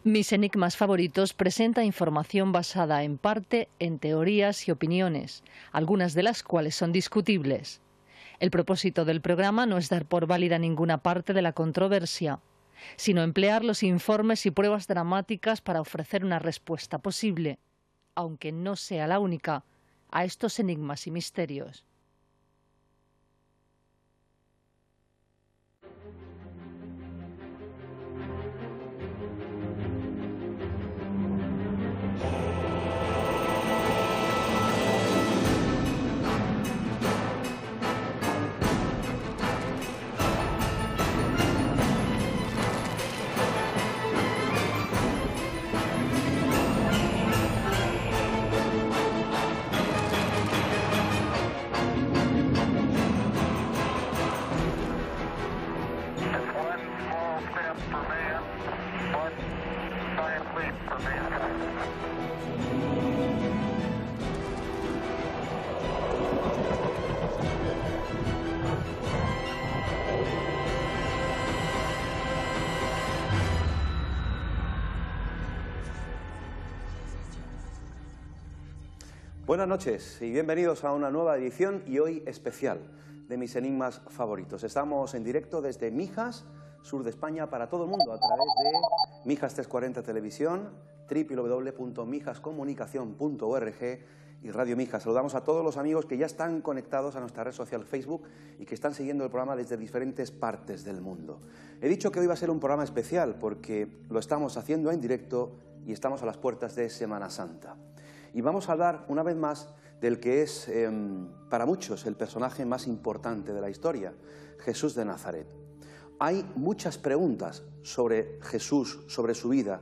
Mis enigmas favoritos presenta información basada en parte en teorías y opiniones, algunas de las cuales son discutibles. El propósito del programa no es dar por válida ninguna parte de la controversia, sino emplear los informes y pruebas dramáticas para ofrecer una respuesta posible, aunque no sea la única, a estos enigmas y misterios. Buenas noches y bienvenidos a una nueva edición y hoy especial de Mis Enigmas Favoritos. Estamos en directo desde Mijas, sur de España, para todo el mundo a través de Mijas 340 Televisión, www.mijascomunicacion.org y Radio Mijas. Saludamos a todos los amigos que ya están conectados a nuestra red social Facebook y que están siguiendo el programa desde diferentes partes del mundo. He dicho que hoy va a ser un programa especial porque lo estamos haciendo en directo y estamos a las puertas de Semana Santa. Y vamos a hablar una vez más del que es para muchos el personaje más importante de la historia, Jesús de Nazaret. Hay muchas preguntas sobre Jesús, sobre su vida,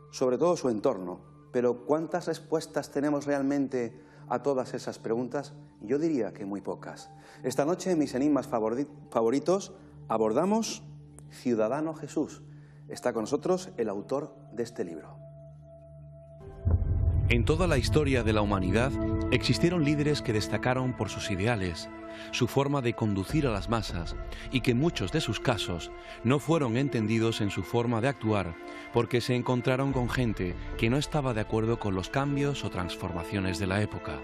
sobre todo su entorno, pero ¿cuántas respuestas tenemos realmente a todas esas preguntas? Yo diría que muy pocas. Esta noche en Mis Enigmas Favoritos abordamos Ciudadano Jesús. Está con nosotros el autor de este libro. En toda la historia de la humanidad existieron líderes que destacaron por sus ideales, su forma de conducir a las masas y que en muchos de sus casos no fueron entendidos en su forma de actuar porque se encontraron con gente que no estaba de acuerdo con los cambios o transformaciones de la época.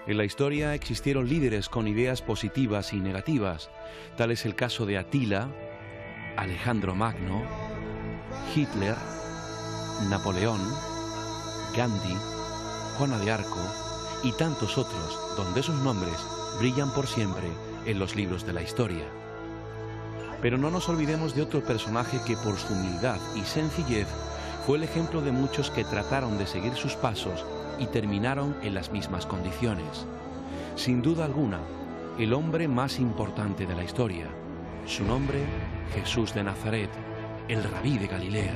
En la historia existieron líderes con ideas positivas y negativas, tal es el caso de Atila, Alejandro Magno, Hitler, Napoleón, Gandhi, Juana de Arco y tantos otros, donde sus nombres brillan por siempre en los libros de la historia. Pero no nos olvidemos de otro personaje que por su humildad y sencillez fue el ejemplo de muchos que trataron de seguir sus pasos y terminaron en las mismas condiciones. Sin duda alguna, el hombre más importante de la historia. Su nombre, Jesús de Nazaret, el rabí de Galilea.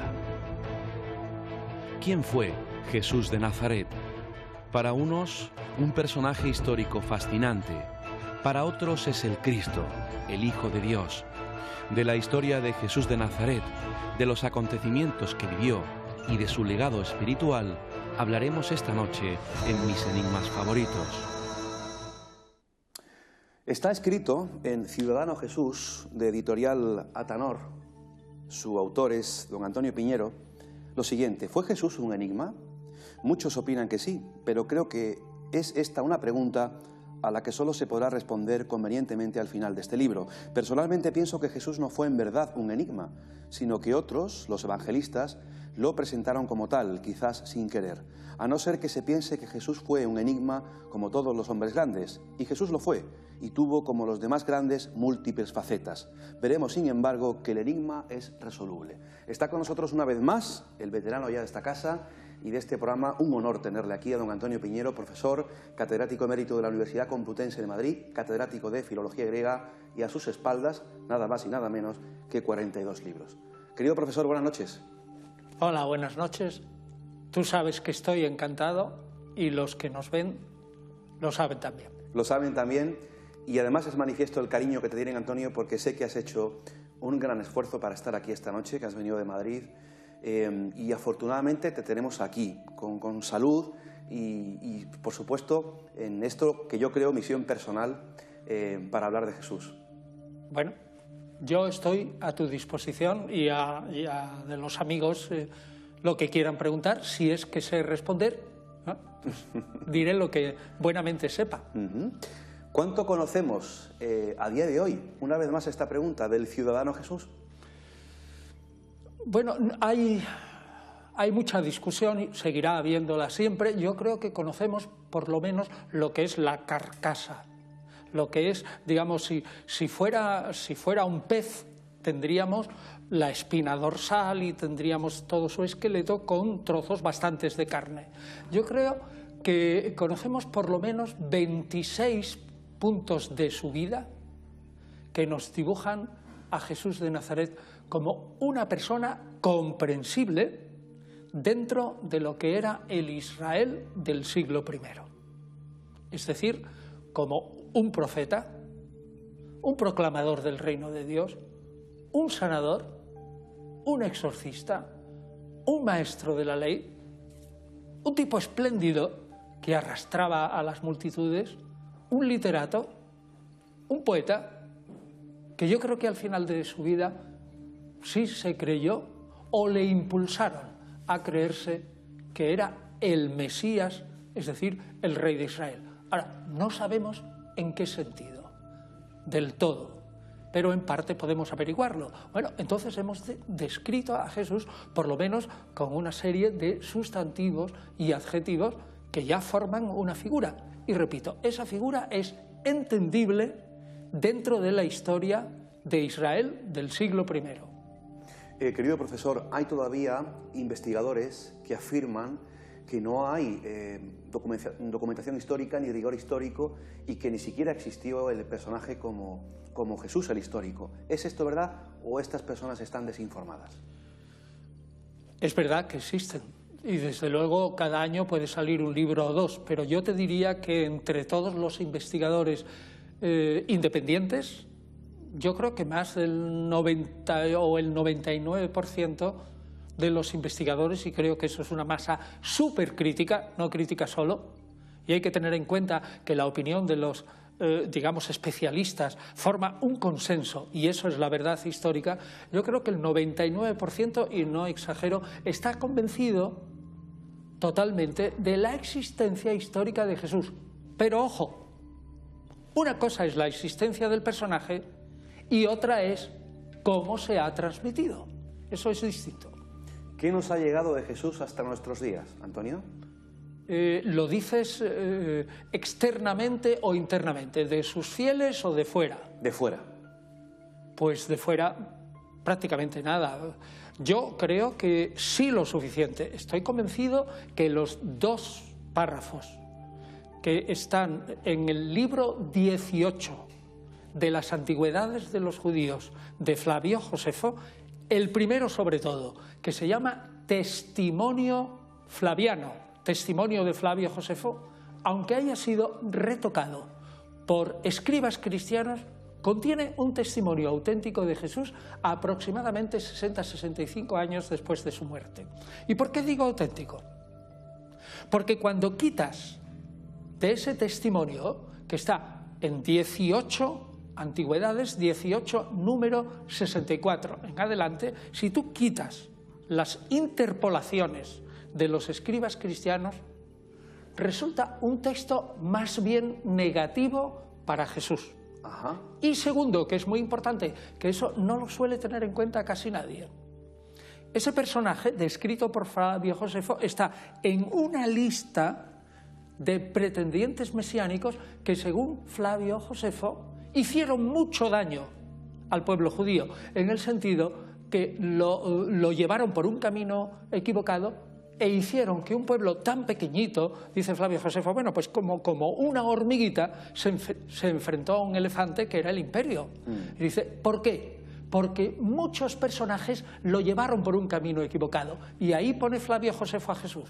¿Quién fue Jesús de Nazaret? Para unos, un personaje histórico fascinante. Para otros es el Cristo, el Hijo de Dios. De la historia de Jesús de Nazaret, de los acontecimientos que vivió y de su legado espiritual, hablaremos esta noche en Mis Enigmas Favoritos. Está escrito en Ciudadano Jesús, de editorial Atanor, su autor es don Antonio Piñero, lo siguiente: ¿fue Jesús un enigma? Muchos opinan que sí, pero creo que es esta una pregunta a la que solo se podrá responder convenientemente al final de este libro. Personalmente pienso que Jesús no fue en verdad un enigma, sino que otros, los evangelistas, lo presentaron como tal, quizás sin querer. A no ser que se piense que Jesús fue un enigma como todos los hombres grandes, y Jesús lo fue, y tuvo como los demás grandes múltiples facetas. Veremos, sin embargo, que el enigma es resoluble. Está con nosotros una vez más el veterano ya de esta casa y de este programa. Un honor tenerle aquí a don Antonio Piñero, profesor, catedrático emérito de la Universidad Complutense de Madrid, catedrático de Filología Griega y a sus espaldas, nada más y nada menos que 42 libros. Querido profesor, buenas noches. Hola, buenas noches. Tú sabes que estoy encantado y los que nos ven lo saben también. Lo saben también y además es manifiesto el cariño que te tienen, Antonio, porque sé que has hecho un gran esfuerzo para estar aquí esta noche, que has venido de Madrid. Y afortunadamente te tenemos aquí, con salud y, por supuesto, en esto que yo creo misión personal para hablar de Jesús. Bueno, Yo estoy a tu disposición y a de los amigos lo que quieran preguntar, si es que sé responder, ¿no? Pues diré lo que buenamente sepa. ¿Cuánto conocemos a día de hoy, una vez más esta pregunta, del ciudadano Jesús? Bueno, hay mucha discusión y seguirá habiéndola siempre. Yo creo que conocemos por lo menos lo que es la carcasa. Lo que es, digamos, si fuera un pez, tendríamos la espina dorsal y tendríamos todo su esqueleto con trozos bastantes de carne. Yo creo que conocemos por lo menos 26 puntos de su vida que nos dibujan a Jesús de Nazaret como una persona comprensible dentro de lo que era el Israel del siglo I. Es decir, como un profeta, un proclamador del reino de Dios, un sanador, un exorcista, un maestro de la ley, un tipo espléndido que arrastraba a las multitudes, un literato, un poeta, que yo creo que al final de su vida sí se creyó o le impulsaron a creerse que era el Mesías, es decir, el rey de Israel. Ahora, no sabemos en qué sentido, del todo, pero en parte podemos averiguarlo. Bueno, entonces hemos descrito a Jesús por lo menos con una serie de sustantivos y adjetivos que ya forman una figura. Y repito, esa figura es entendible dentro de la historia de Israel del siglo I. Querido profesor, hay todavía investigadores que afirman que no hay documentación histórica ni rigor histórico y que ni siquiera existió el personaje como Jesús el histórico. ¿Es esto verdad o estas personas están desinformadas? Es verdad que existen y desde luego cada año puede salir un libro o dos, pero yo te diría que entre todos los investigadores independientes, yo creo que más del 90 o el 99% de los investigadores, y creo que eso es una masa súper crítica, no crítica solo, y hay que tener en cuenta que la opinión de los, digamos, especialistas forma un consenso, y eso es la verdad histórica. Yo creo que el 99%, y no exagero, está convencido totalmente de la existencia histórica de Jesús. Pero ojo, una cosa es la existencia del personaje y otra es cómo se ha transmitido. Eso es distinto. ¿Qué nos ha llegado de Jesús hasta nuestros días, Antonio? ¿Lo dices externamente o internamente? ¿De sus fieles o de fuera? De fuera. Pues de fuera prácticamente nada. Yo creo que sí lo suficiente. Estoy convencido que los 2 párrafos que están en el libro 18 de las antigüedades de los judíos de Flavio Josefo, el primero sobre todo, que se llama Testimonio Flaviano, Testimonio de Flavio Josefo, aunque haya sido retocado por escribas cristianos, contiene un testimonio auténtico de Jesús aproximadamente 60-65 años después de su muerte. ¿Y por qué digo auténtico? Porque cuando quitas de ese testimonio, que está en 18 antigüedades, 18 número 64 en adelante, si tú quitas las interpolaciones de los escribas cristianos, resulta un texto más bien negativo para Jesús. Ajá. Y segundo, que es muy importante, que eso no lo suele tener en cuenta casi nadie, ese personaje descrito por Flavio Josefo está en una lista de pretendientes mesiánicos que, según Flavio Josefo, hicieron mucho daño al pueblo judío, en el sentido que lo llevaron por un camino equivocado e hicieron que un pueblo tan pequeñito, dice Flavio Josefo, bueno, pues como una hormiguita se enfrentó a un elefante que era el imperio. Y dice, ¿por qué? Porque muchos personajes lo llevaron por un camino equivocado. Y ahí pone Flavio Josefo a Jesús.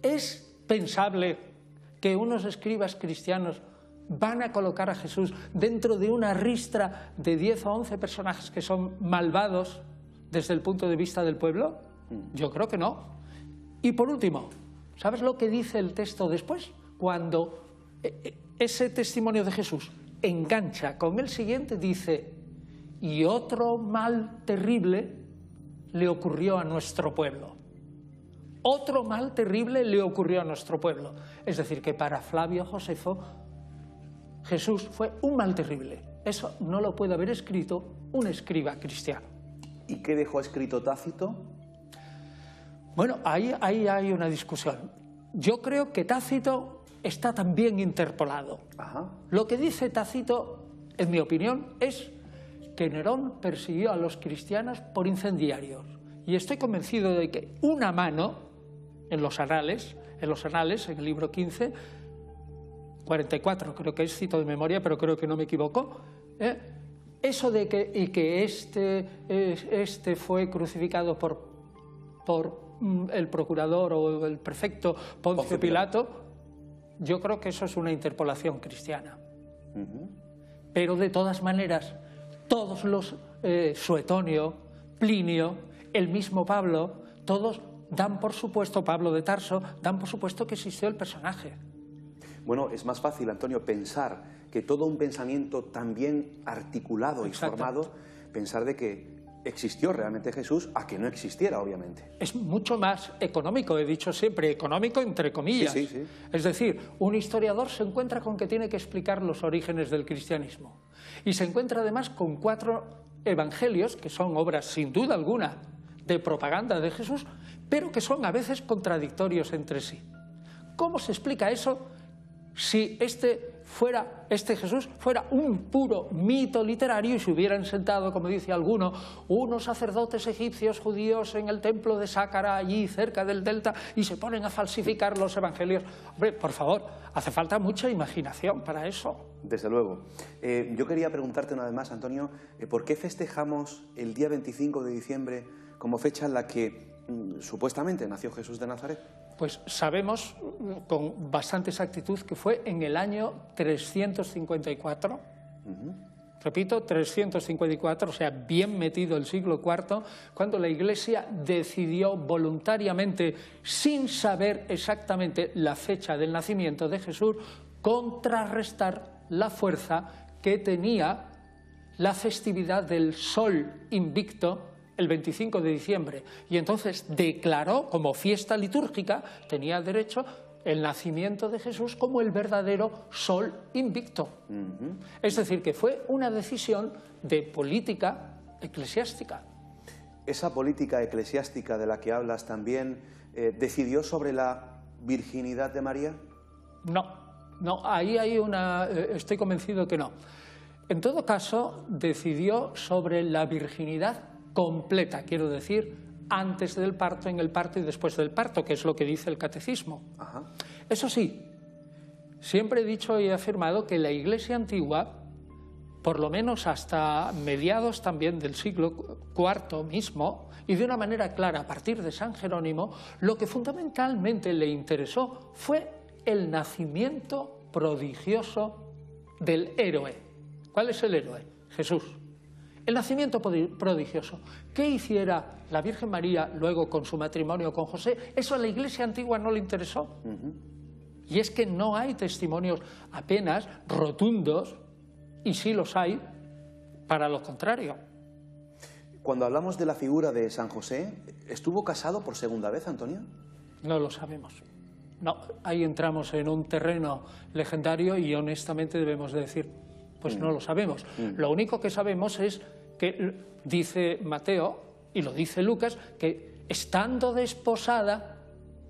¿Es pensable que unos escribas cristianos van a colocar a Jesús dentro de una ristra de 10 o 11 personajes que son malvados desde el punto de vista del pueblo? Yo creo que no. Y por último, ¿sabes lo que dice el texto después? Cuando ese testimonio de Jesús engancha con el siguiente, dice, Y otro mal terrible le ocurrió a nuestro pueblo. Otro mal terrible le ocurrió a nuestro pueblo. Es decir, que para Flavio Josefo, Jesús fue un mal terrible. Eso no lo puede haber escrito un escriba cristiano. ¿Y qué dejó escrito Tácito? Bueno, ahí hay una discusión. Yo creo que Tácito está también interpolado. Ajá. Lo que dice Tácito, en mi opinión, es que Nerón persiguió a los cristianos por incendiarios. Y estoy convencido de que una mano en los anales, en el libro 15, 44, creo que es, cito de memoria, pero creo que no me equivoco, eso de que este fue crucificado por el procurador o el prefecto Poncio Pilato, yo creo que eso es una interpolación cristiana. Pero de todas maneras, todos los Suetonio, Plinio, el mismo Pablo, todos dan por supuesto, Pablo de Tarso, dan por supuesto que existió el personaje. Bueno, es más fácil, Antonio, pensar que todo un pensamiento tan bien articulado y formado, pensar de que existió realmente Jesús a que no existiera, obviamente. Es mucho más económico, he dicho siempre, económico entre comillas. Sí, sí, sí. Es decir, un historiador se encuentra con que tiene que explicar los orígenes del cristianismo. Y se encuentra además con 4 evangelios, que son obras sin duda alguna de propaganda de Jesús, pero que son a veces contradictorios entre sí. ¿Cómo se explica eso si este Jesús fuera un puro mito literario y se hubieran sentado, como dice alguno, unos sacerdotes egipcios judíos en el templo de Sácara, allí cerca del delta, y se ponen a falsificar los evangelios? Hombre, por favor, hace falta mucha imaginación para eso. Desde luego. Yo quería preguntarte una vez más, Antonio, ¿por qué festejamos el día 25 de diciembre como fecha en la que supuestamente nació Jesús de Nazaret? Pues sabemos con bastante exactitud que fue en el año 354, repito, 354, o sea, bien metido el siglo IV, cuando la Iglesia decidió voluntariamente, sin saber exactamente la fecha del nacimiento de Jesús, contrarrestar la fuerza que tenía la festividad del Sol Invicto el 25 de diciembre, y entonces declaró como fiesta litúrgica, tenía derecho, el nacimiento de Jesús como el verdadero Sol Invicto. Es decir, que fue una decisión de política eclesiástica. ¿Esa política eclesiástica de la que hablas también decidió sobre la virginidad de María? No, ahí hay estoy convencido que no. En todo caso, decidió sobre la virginidad completa, quiero decir, antes del parto, en el parto y después del parto, que es lo que dice el catecismo. Ajá. Eso sí, siempre he dicho y he afirmado que la Iglesia antigua, por lo menos hasta mediados también del siglo IV mismo, y de una manera clara a partir de San Jerónimo, lo que fundamentalmente le interesó fue el nacimiento prodigioso del héroe. ¿Cuál es el héroe? Jesús. El nacimiento prodigioso. ¿Qué hiciera la Virgen María luego con su matrimonio con José? Eso a la Iglesia antigua no le interesó. Y es que no hay testimonios apenas rotundos, y sí los hay, para lo contrario. Cuando hablamos de la figura de San José, ¿estuvo casado por segunda vez, Antonio? No lo sabemos. No, ahí entramos en un terreno legendario y honestamente debemos decir, pues no lo sabemos. Lo único que sabemos es que dice Mateo, y lo dice Lucas, que estando desposada,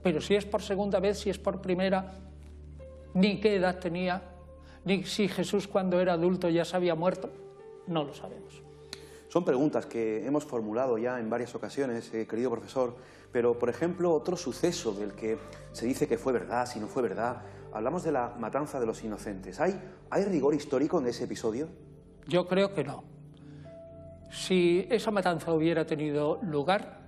pero si es por segunda vez, si es por primera, ni qué edad tenía, ni si Jesús cuando era adulto ya se había muerto, no lo sabemos. Son preguntas que hemos formulado ya en varias ocasiones, querido profesor, pero, por ejemplo, otro suceso del que se dice que fue verdad, si no fue verdad, hablamos de la matanza de los inocentes. ¿Hay rigor histórico en ese episodio? Yo creo que no. Si esa matanza hubiera tenido lugar,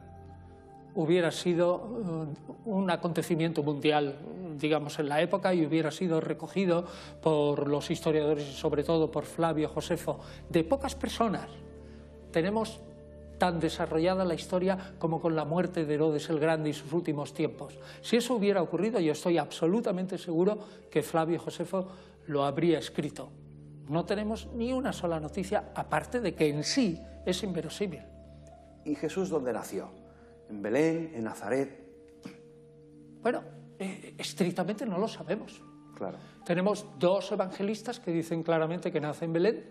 hubiera sido un acontecimiento mundial, digamos, en la época, y hubiera sido recogido por los historiadores y sobre todo por Flavio Josefo. De pocas personas tenemos tan desarrollada la historia como con la muerte de Herodes el Grande y sus últimos tiempos. Si eso hubiera ocurrido, yo estoy absolutamente seguro que Flavio Josefo lo habría escrito. No tenemos ni una sola noticia, aparte de que en sí es inverosímil. ¿Y Jesús dónde nació? ¿En Belén? ¿En Nazaret? Bueno, estrictamente no lo sabemos. Claro. Tenemos dos evangelistas que dicen claramente que nace en Belén,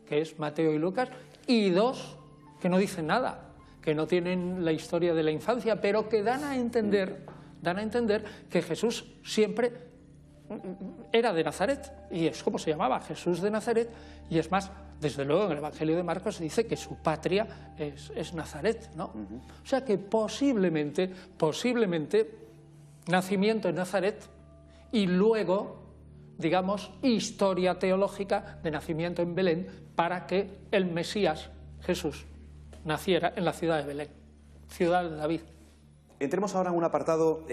que es Mateo y Lucas, y dos que no dicen nada, que no tienen la historia de la infancia, pero que dan a entender que Jesús siempre era de Nazaret, y es como se llamaba, Jesús de Nazaret, y es más, desde luego en el Evangelio de Marcos se dice que su patria es Nazaret, ¿no? O sea que posiblemente nacimiento en Nazaret y luego, digamos, historia teológica de nacimiento en Belén para que el Mesías, Jesús, naciera en la ciudad de Belén, ciudad de David. Entremos ahora en un apartado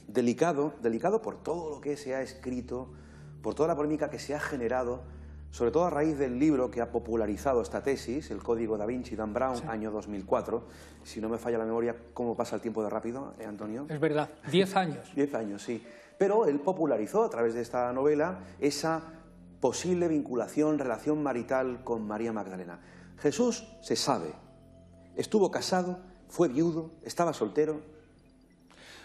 delicado por todo lo que se ha escrito, por toda la polémica que se ha generado, sobre todo a raíz del libro que ha popularizado esta tesis, El Código Da Vinci, Dan Brown, sí. Año 2004. Si no me falla la memoria, ¿cómo pasa el tiempo de rápido, Antonio? Es verdad, 10 años. 10 años, sí. Pero él popularizó a través de esta novela esa posible vinculación, relación marital con María Magdalena. Jesús se sabe, estuvo casado, fue viudo, estaba soltero.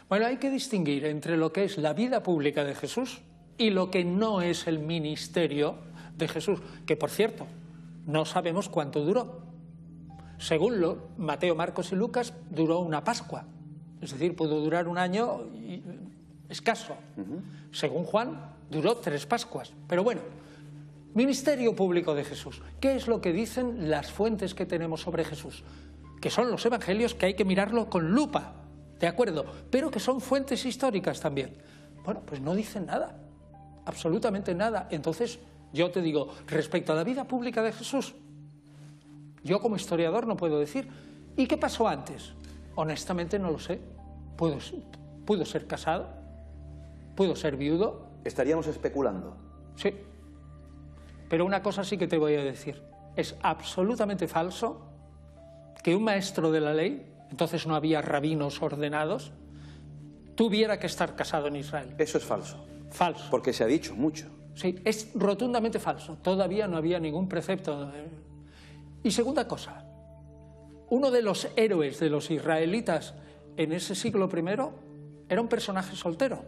Bueno, hay que distinguir entre lo que es la vida pública de Jesús y lo que no es el ministerio de Jesús, que por cierto, no sabemos cuánto duró. Según Mateo, Marcos y Lucas, duró una Pascua, es decir, pudo durar un año escaso. Según Juan, duró 3 Pascuas. Pero bueno, ministerio público de Jesús. ¿Qué es lo que dicen las fuentes que tenemos sobre Jesús? Que son los evangelios, que hay que mirarlo con lupa, ¿de acuerdo? Pero que son fuentes históricas también. Bueno, pues no dicen nada, absolutamente nada. Entonces, yo te digo, respecto a la vida pública de Jesús, yo como historiador no puedo decir. ¿Y qué pasó antes? Honestamente no lo sé. Pudo ser casado, pudo ser viudo. Estaríamos especulando. Sí. Pero una cosa sí que te voy a decir. Es absolutamente falso que un maestro de la ley, entonces no había rabinos ordenados, tuviera que estar casado en Israel. Eso es falso. Falso. Porque se ha dicho mucho. Sí, es rotundamente falso. Todavía no había ningún precepto. Y segunda cosa, uno de los héroes de los israelitas en ese siglo I era un personaje soltero,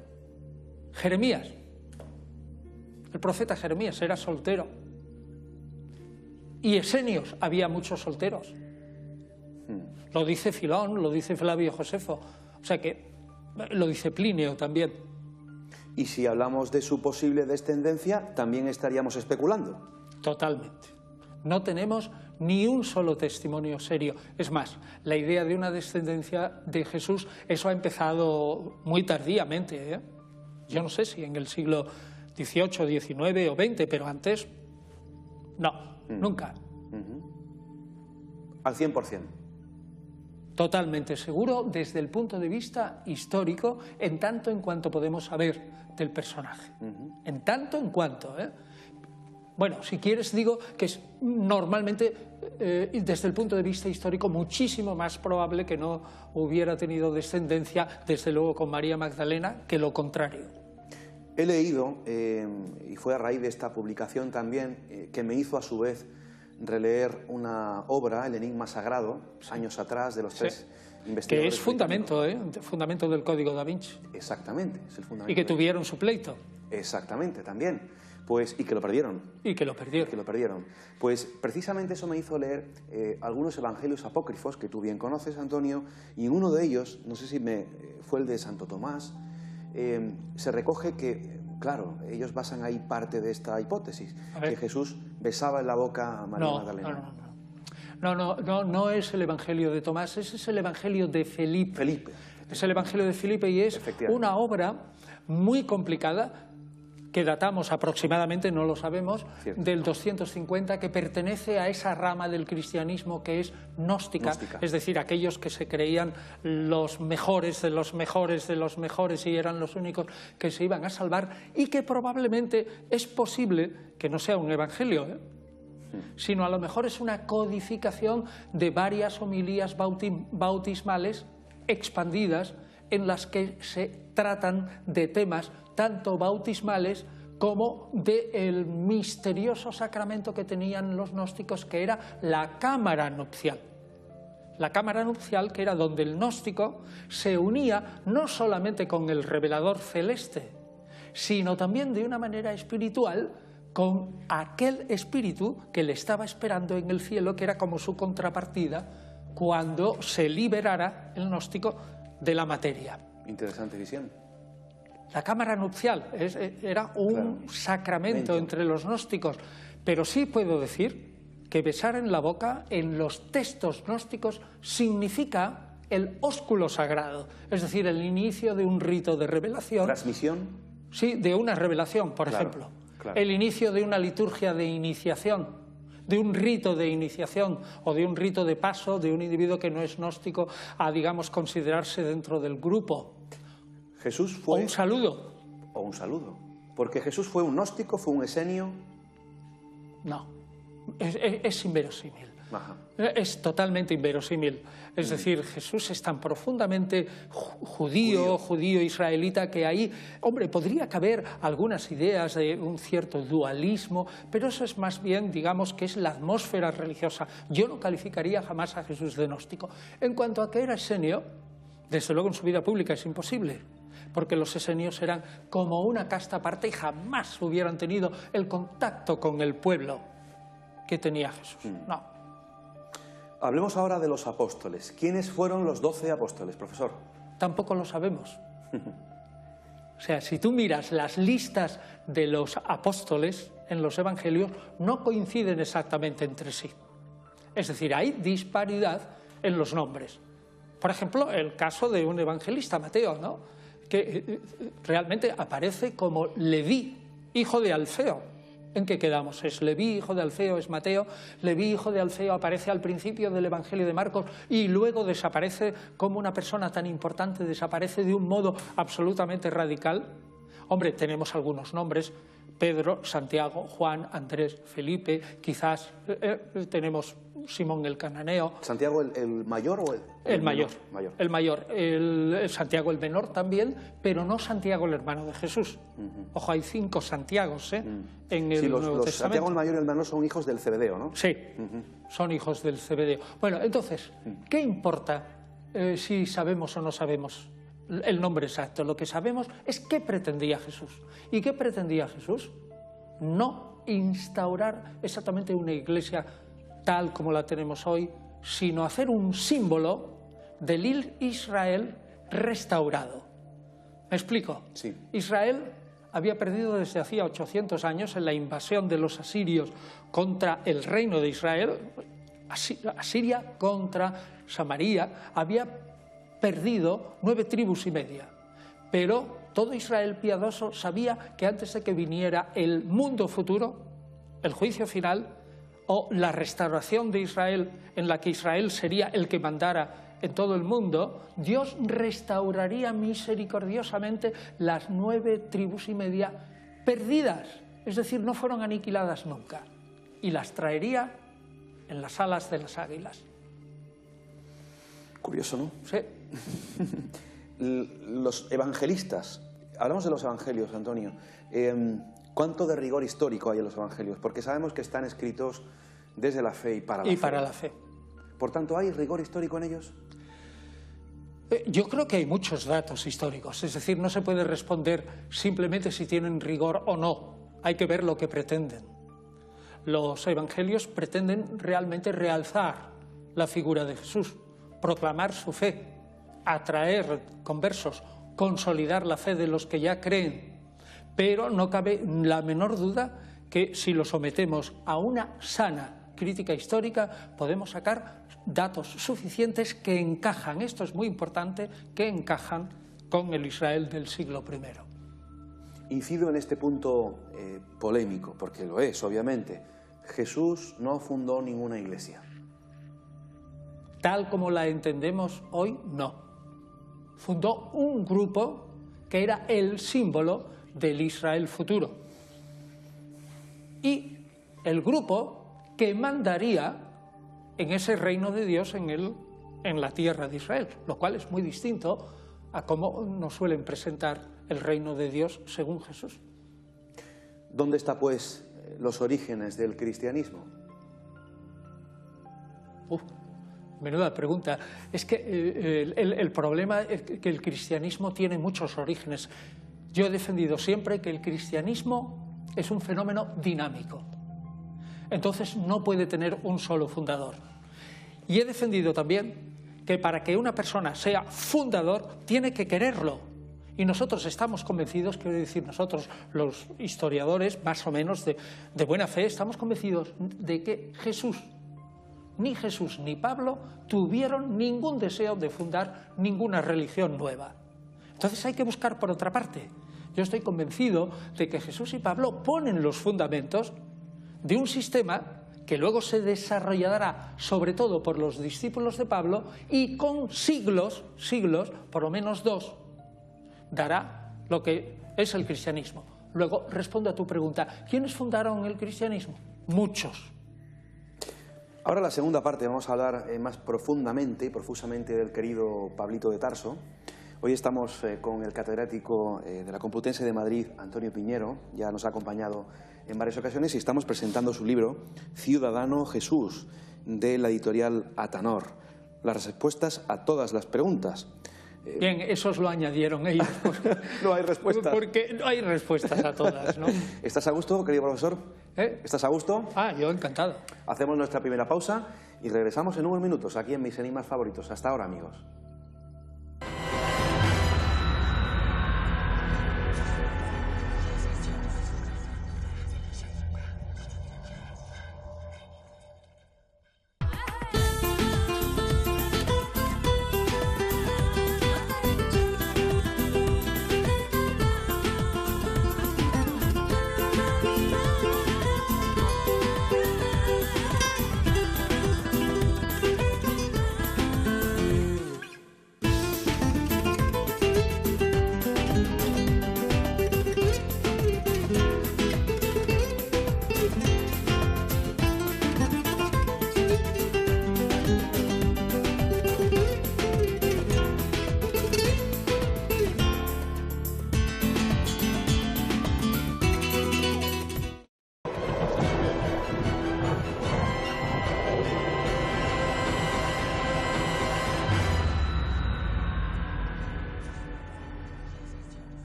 Jeremías. El profeta Jeremías era soltero. Y esenios, había muchos solteros. Lo dice Filón, lo dice Flavio Josefo, o sea que lo dice Plinio también. Y si hablamos de su posible descendencia, también estaríamos especulando. Totalmente. No tenemos ni un solo testimonio serio. Es más, la idea de una descendencia de Jesús, eso ha empezado muy tardíamente, ¿eh? Yo no sé si en el siglo XVIII, XIX o XX, pero antes, no, nunca. Al 100%. Totalmente seguro desde el punto de vista histórico, en tanto en cuanto podemos saber del personaje. En tanto en cuanto, ¿eh? Bueno, si quieres digo que es normalmente, desde el punto de vista histórico, muchísimo más probable que no hubiera tenido descendencia, desde luego con María Magdalena, que lo contrario. He leído, y fue a raíz de esta publicación también, que me hizo a su vez releer una obra, El Enigma Sagrado, años atrás, de los 3 investigadores. Que es fundamento del Código Da Vinci. Exactamente, es el fundamento. Y que tuvieron su pleito. Exactamente, también. Pues, y que lo perdieron. Y que lo perdieron. Y que lo perdieron. Pues precisamente eso me hizo leer algunos evangelios apócrifos que tú bien conoces, Antonio, y en uno de ellos, no sé si fue el de Santo Tomás, se recoge que, claro, ellos basan ahí parte de esta hipótesis, que Jesús besaba en la boca a María Magdalena. No es el evangelio de Tomás, ese es el evangelio de Felipe. Es el evangelio de Felipe y es una obra muy complicada que datamos aproximadamente, no lo sabemos, del 250, que pertenece a esa rama del cristianismo que es gnóstica, es decir, aquellos que se creían los mejores de los mejores de los mejores y eran los únicos que se iban a salvar, y que probablemente es posible que no sea un evangelio, sino a lo mejor es una codificación de varias homilías bautismales expandidas en las que se tratan de temas tanto bautismales como del misterioso sacramento que tenían los gnósticos, que era la cámara nupcial. La cámara nupcial, que era donde el gnóstico se unía no solamente con el revelador celeste, sino también de una manera espiritual con aquel espíritu que le estaba esperando en el cielo, que era como su contrapartida cuando se liberara el gnóstico de la materia. Interesante visión. La cámara nupcial era un sacramento entre los gnósticos, pero sí puedo decir que besar en la boca en los textos gnósticos significa el ósculo sagrado, es decir, el inicio de un rito de revelación. ¿Transmisión? Sí, de una revelación, por ejemplo. Claro. El inicio de una liturgia de iniciación, de un rito de iniciación o de un rito de paso de un individuo que no es gnóstico a, digamos, considerarse dentro del grupo. Jesús fue... O un saludo. O un saludo. Porque Jesús fue un gnóstico, fue un esenio. No, es inverosímil. Ajá. Es totalmente inverosímil. Es decir, Jesús es tan profundamente judío israelita, que ahí, hombre, podría caber algunas ideas de un cierto dualismo, pero eso es más bien, digamos, que es la atmósfera religiosa. Yo no calificaría jamás a Jesús de gnóstico. En cuanto a que era esenio, desde luego en su vida pública es imposible, porque los esenios eran como una casta aparte y jamás hubieran tenido el contacto con el pueblo que tenía Jesús. No. Hablemos ahora de los apóstoles. ¿Quiénes fueron los 12 apóstoles, profesor? Tampoco lo sabemos. O sea, si tú miras las listas de los apóstoles en los evangelios, no coinciden exactamente entre sí. Es decir, hay disparidad en los nombres. Por ejemplo, el caso de un evangelista, Mateo, ¿no?, que realmente aparece como Leví, hijo de Alfeo. ¿En qué quedamos? ¿Es Leví, hijo de Alfeo? ¿Es Mateo? Leví, hijo de Alfeo, aparece al principio del Evangelio de Marcos y luego desaparece como una persona tan importante, desaparece de un modo absolutamente radical. Hombre, tenemos algunos nombres: Pedro, Santiago, Juan, Andrés, Felipe, quizás tenemos Simón el Cananeo. ¿Santiago el mayor o el mayor? El mayor. Santiago el menor también, pero no Santiago el hermano de Jesús. Ojo, hay 5 Santiagos en el Nuevo Testamento. Santiago el mayor y el menor son hijos del Zebedeo, ¿no? Sí, son hijos del Zebedeo. Bueno, entonces, ¿qué importa si sabemos o no sabemos el nombre exacto? Lo que sabemos es qué pretendía Jesús. ¿Y qué pretendía Jesús? No instaurar exactamente una iglesia tal como la tenemos hoy, sino hacer un símbolo del Israel restaurado. ¿Me explico? Sí. Israel había perdido desde hacía 800 años en la invasión de los asirios contra el reino de Israel. Asiria contra Samaria había perdido 9 tribus y media. Pero todo Israel piadoso sabía que antes de que viniera el mundo futuro, el juicio final o la restauración de Israel, en la que Israel sería el que mandara en todo el mundo, Dios restauraría misericordiosamente las 9 tribus y media perdidas, es decir, no fueron aniquiladas nunca, y las traería en las alas de las águilas. Curioso, ¿no? Sí. Los evangelistas, hablamos de los evangelios, Antonio, ¿cuánto de rigor histórico hay en los evangelios? Porque sabemos que están escritos desde la fe y para la fe. Y para la fe. Por tanto, ¿hay rigor histórico en ellos? Yo creo que hay muchos datos históricos, es decir, no se puede responder simplemente si tienen rigor o no, hay que ver lo que pretenden. Los evangelios pretenden realmente realzar la figura de Jesús, proclamar su fe, atraer conversos, consolidar la fe de los que ya creen, pero no cabe la menor duda que si lo sometemos a una sana crítica histórica podemos sacar datos suficientes que encajan, esto es muy importante, que encajan con el Israel del siglo I. Incido en este punto polémico, porque lo es, obviamente. Jesús no fundó ninguna iglesia. Tal como la entendemos hoy, no. Fundó un grupo que era el símbolo del Israel futuro. Y el grupo que mandaría en ese reino de Dios en la tierra de Israel, lo cual es muy distinto a cómo nos suelen presentar el reino de Dios según Jesús. ¿Dónde está, pues, los orígenes del cristianismo? Menuda pregunta. Es que el problema es que el cristianismo tiene muchos orígenes. Yo he defendido siempre que el cristianismo es un fenómeno dinámico. Entonces no puede tener un solo fundador. Y he defendido también que para que una persona sea fundador tiene que quererlo. Y nosotros estamos convencidos, quiero decir, nosotros los historiadores más o menos de buena fe, estamos convencidos de que ni Jesús ni Pablo tuvieron ningún deseo de fundar ninguna religión nueva. Entonces hay que buscar por otra parte. Yo estoy convencido de que Jesús y Pablo ponen los fundamentos de un sistema que luego se desarrollará sobre todo por los discípulos de Pablo y con siglos, por lo menos 2, dará lo que es el cristianismo. Luego respondo a tu pregunta. ¿Quiénes fundaron el cristianismo? Muchos. Ahora la segunda parte, vamos a hablar más profundamente y profusamente del querido Pablito de Tarso. Hoy estamos con el catedrático de la Complutense de Madrid, Antonio Piñero, ya nos ha acompañado en varias ocasiones y estamos presentando su libro Ciudadano Jesús, de la editorial Atanor. Las respuestas a todas las preguntas. Bien, esos lo añadieron ellos. No hay respuestas. Porque no hay respuestas a todas, ¿no? ¿Estás a gusto, querido profesor? ¿Estás a gusto? Yo encantado. Hacemos nuestra primera pausa y regresamos en unos minutos aquí en mis enigmas favoritos. Hasta ahora, amigos.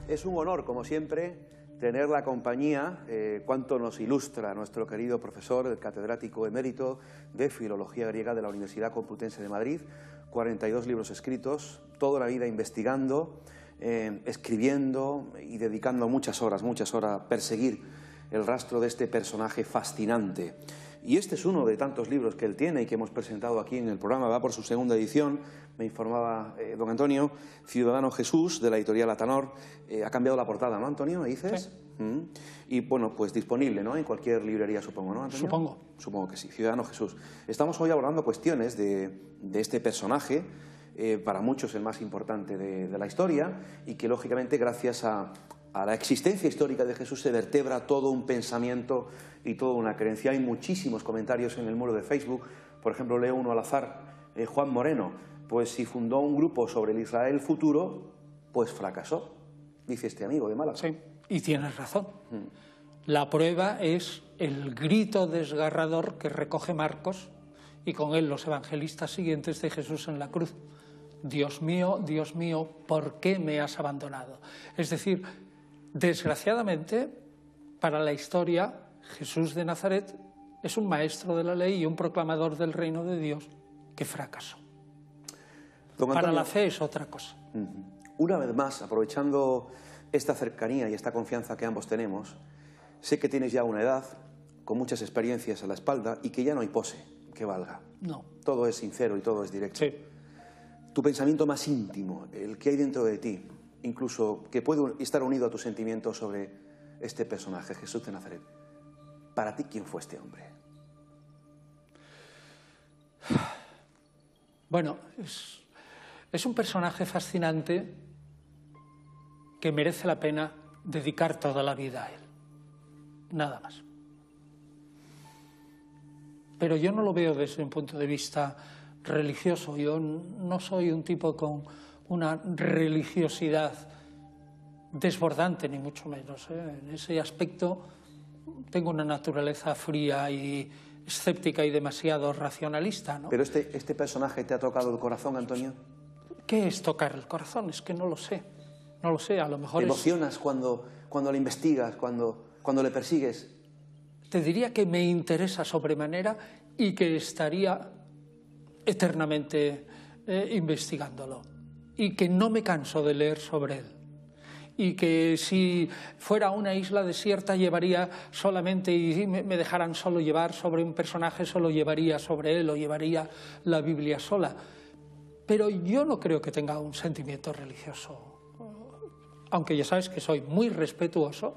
Es un honor, como siempre, tener la compañía, cuánto nos ilustra nuestro querido profesor, el catedrático emérito de Filología Griega de la Universidad Complutense de Madrid, 42 libros escritos, toda la vida investigando, escribiendo y dedicando muchas horas a perseguir el rastro de este personaje fascinante. Y este es uno de tantos libros que él tiene y que hemos presentado aquí en el programa, va por su segunda edición, me informaba don Antonio, Ciudadano Jesús, de la editorial Atanor. Ha cambiado la portada, ¿no, Antonio? ¿Me dices? Sí. Y bueno, pues disponible, ¿no? En cualquier librería, supongo, ¿no, Antonio? Supongo. Supongo que sí, Ciudadano Jesús. Estamos hoy abordando cuestiones de este personaje, para muchos el más importante de la historia, y que lógicamente gracias a la existencia histórica de Jesús se vertebra todo un pensamiento y toda una creencia. Hay muchísimos comentarios en el muro de Facebook, por ejemplo, leo uno al azar, Juan Moreno, pues si fundó un grupo sobre el Israel futuro, pues fracasó, dice este amigo de Málaga. Sí, y tienes razón. La prueba es el grito desgarrador que recoge Marcos y con él los evangelistas siguientes de Jesús en la cruz. Dios mío, ¿por qué me has abandonado? Es decir, desgraciadamente, para la historia, Jesús de Nazaret es un maestro de la ley y un proclamador del reino de Dios que fracasó. Para la fe es otra cosa. Una vez más, aprovechando esta cercanía y esta confianza que ambos tenemos, sé que tienes ya una edad, con muchas experiencias a la espalda y que ya no hay pose que valga. No. Todo es sincero y todo es directo. Sí. Tu pensamiento más íntimo, el que hay dentro de ti, incluso que puede estar unido a tus sentimientos sobre este personaje, Jesús de Nazaret. Para ti, ¿quién fue este hombre? Bueno, es un personaje fascinante que merece la pena dedicar toda la vida a él. Nada más. Pero yo no lo veo desde un punto de vista religioso. Yo no soy un tipo con una religiosidad desbordante, ni mucho menos. En ese aspecto tengo una naturaleza fría y escéptica y demasiado racionalista, ¿no? Pero este personaje te ha tocado el corazón, Antonio. ¿Qué es tocar el corazón? Es que no lo sé. No lo sé, a lo mejor ¿Te emocionas cuando le investigas, cuando le persigues? Te diría que me interesa sobremanera y que estaría eternamente investigándolo. Y que no me canso de leer sobre él. Y que si fuera una isla desierta llevaría solamente, y me dejaran solo llevar sobre un personaje, solo llevaría sobre él o llevaría la Biblia sola. Pero yo no creo que tenga un sentimiento religioso. Aunque ya sabes que soy muy respetuoso,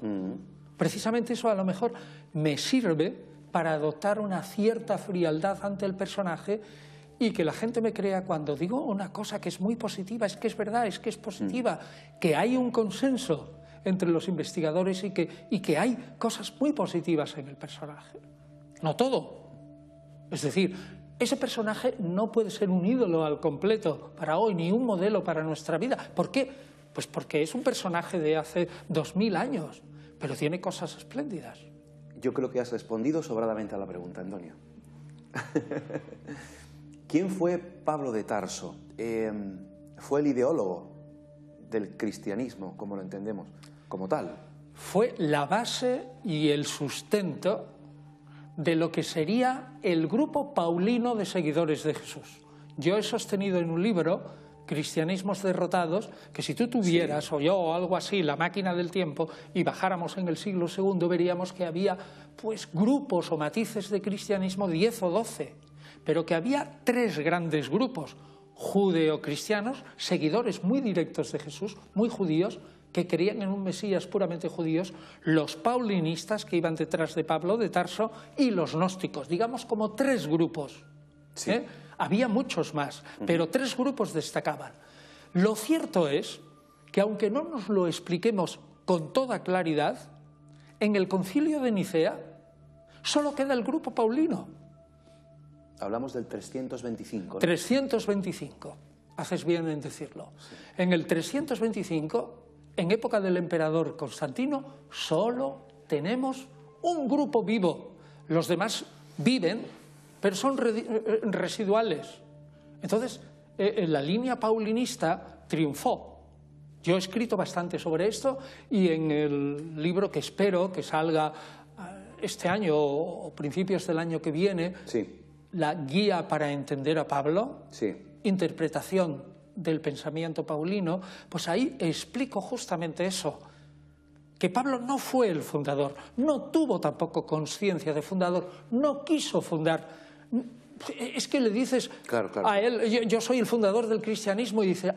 precisamente eso a lo mejor me sirve para adoptar una cierta frialdad ante el personaje y que la gente me crea cuando digo una cosa que es muy positiva, es que es verdad, es que es positiva, que hay un consenso entre los investigadores y que hay cosas muy positivas en el personaje. No todo. Es decir, ese personaje no puede ser un ídolo al completo para hoy, ni un modelo para nuestra vida. ¿Por qué? Pues porque es un personaje de hace 2000 años, pero tiene cosas espléndidas. Yo creo que has respondido sobradamente a la pregunta, Antonio. ¿Quién fue Pablo de Tarso? Fue el ideólogo del cristianismo, como lo entendemos, como tal. Fue la base y el sustento de lo que sería el grupo paulino de seguidores de Jesús. Yo he sostenido en un libro, Cristianismos derrotados, que si tú tuvieras, o yo, o algo así, la máquina del tiempo, y bajáramos en el siglo II, veríamos que había pues grupos o matices de cristianismo, 10 o 12, pero que había 3 grandes grupos: judeocristianos, seguidores muy directos de Jesús, muy judíos, que creían en un Mesías puramente judíos; los paulinistas, que iban detrás de Pablo de Tarso; y los gnósticos, digamos como 3 grupos. Sí. Había muchos más, pero 3 grupos destacaban. Lo cierto es que, aunque no nos lo expliquemos con toda claridad, en el Concilio de Nicea solo queda el grupo paulino. Hablamos del 325, ¿no? 325, haces bien en decirlo. Sí. En el 325, en época del emperador Constantino, solo tenemos un grupo vivo. Los demás viven, pero son residuales. Entonces, la línea paulinista triunfó. Yo he escrito bastante sobre esto y en el libro que espero que salga este año o principios del año que viene, sí, la guía para entender a Pablo, sí, interpretación del pensamiento paulino, pues ahí explico justamente eso, que Pablo no fue el fundador, no tuvo tampoco conciencia de fundador, no quiso fundar. Es que le dices claro. a él, yo soy el fundador del cristianismo, y dice,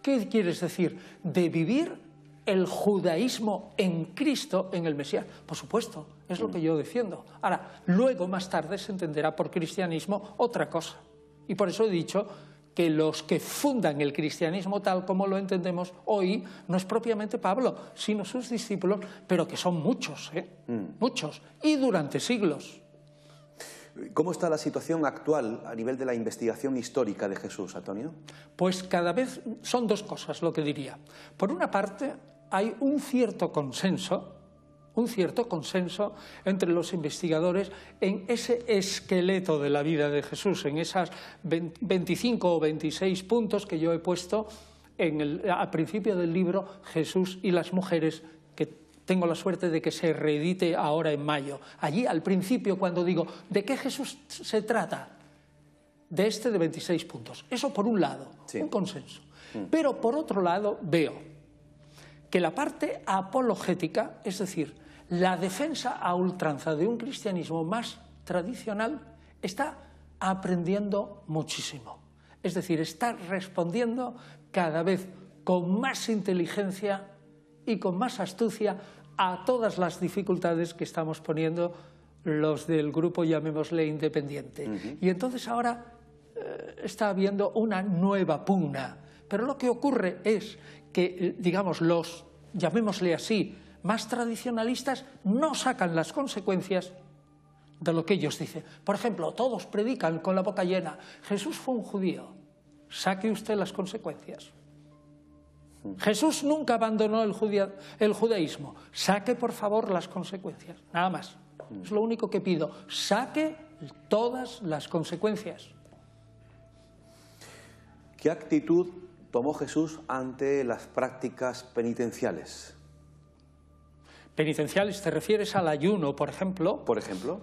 ¿qué quieres decir? De vivir el judaísmo en Cristo, en el Mesías. Por supuesto, es lo que yo defiendo. Ahora, luego más tarde se entenderá por cristianismo otra cosa. Y por eso he dicho que los que fundan el cristianismo tal como lo entendemos hoy no es propiamente Pablo, sino sus discípulos, pero que son muchos, muchos, y durante siglos. ¿Cómo está la situación actual a nivel de la investigación histórica de Jesús, Antonio? Pues cada vez son 2 cosas lo que diría. Por una parte, hay un cierto consenso entre los investigadores en ese esqueleto de la vida de Jesús, en esas 25 o 26 puntos que yo he puesto al principio del libro, Jesús y las mujeres, que tengo la suerte de que se reedite ahora en mayo. Allí, al principio, cuando digo, ¿de qué Jesús se trata? De de 26 puntos. Eso por un lado, un consenso. Pero por otro lado veo que la parte apologética, es decir, la defensa a ultranza de un cristianismo más tradicional, está aprendiendo muchísimo. Es decir, está respondiendo cada vez con más inteligencia y con más astucia a todas las dificultades que estamos poniendo los del grupo, llamémosle, independiente. Y entonces ahora está habiendo una nueva pugna. Pero lo que ocurre es que, digamos, los, llamémosle así, más tradicionalistas no sacan las consecuencias de lo que ellos dicen. Por ejemplo, todos predican con la boca llena, Jesús fue un judío. Saque usted las consecuencias. Jesús nunca abandonó el judaísmo. Saque, por favor, las consecuencias, nada más. Es lo único que pido. Saque todas las consecuencias. ¿Qué actitud tomó Jesús ante las prácticas penitenciales? Penitenciales, ¿te refieres al ayuno, por ejemplo? Por ejemplo.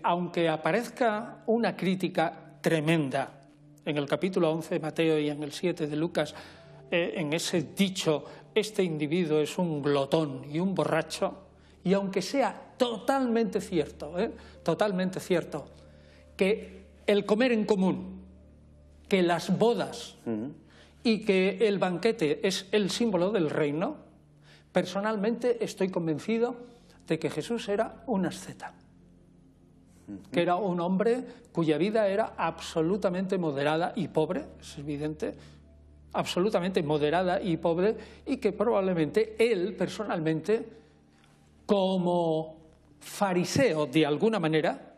Aunque aparezca una crítica tremenda en el capítulo 11 de Mateo y en el 7 de Lucas, en ese dicho, este individuo es un glotón y un borracho, y aunque sea totalmente cierto, que el comer en común, que las bodas y que el banquete es el símbolo del reino, personalmente estoy convencido de que Jesús era un asceta, que era un hombre cuya vida era absolutamente moderada y pobre, es evidente, absolutamente moderada y pobre, y que probablemente él personalmente, como fariseo de alguna manera,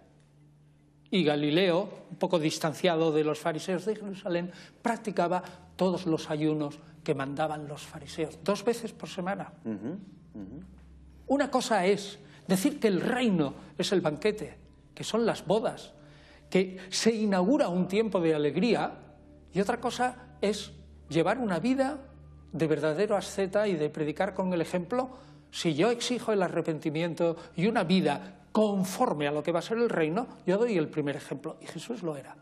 y Galileo, un poco distanciado de los fariseos de Jerusalén, practicaba todos los ayunos que mandaban los fariseos, 2 veces por semana. Una cosa es decir que el reino es el banquete, que son las bodas, que se inaugura un tiempo de alegría, y otra cosa es llevar una vida de verdadero asceta y de predicar con el ejemplo. Si yo exijo el arrepentimiento y una vida conforme a lo que va a ser el reino, yo doy el primer ejemplo, y Jesús lo era.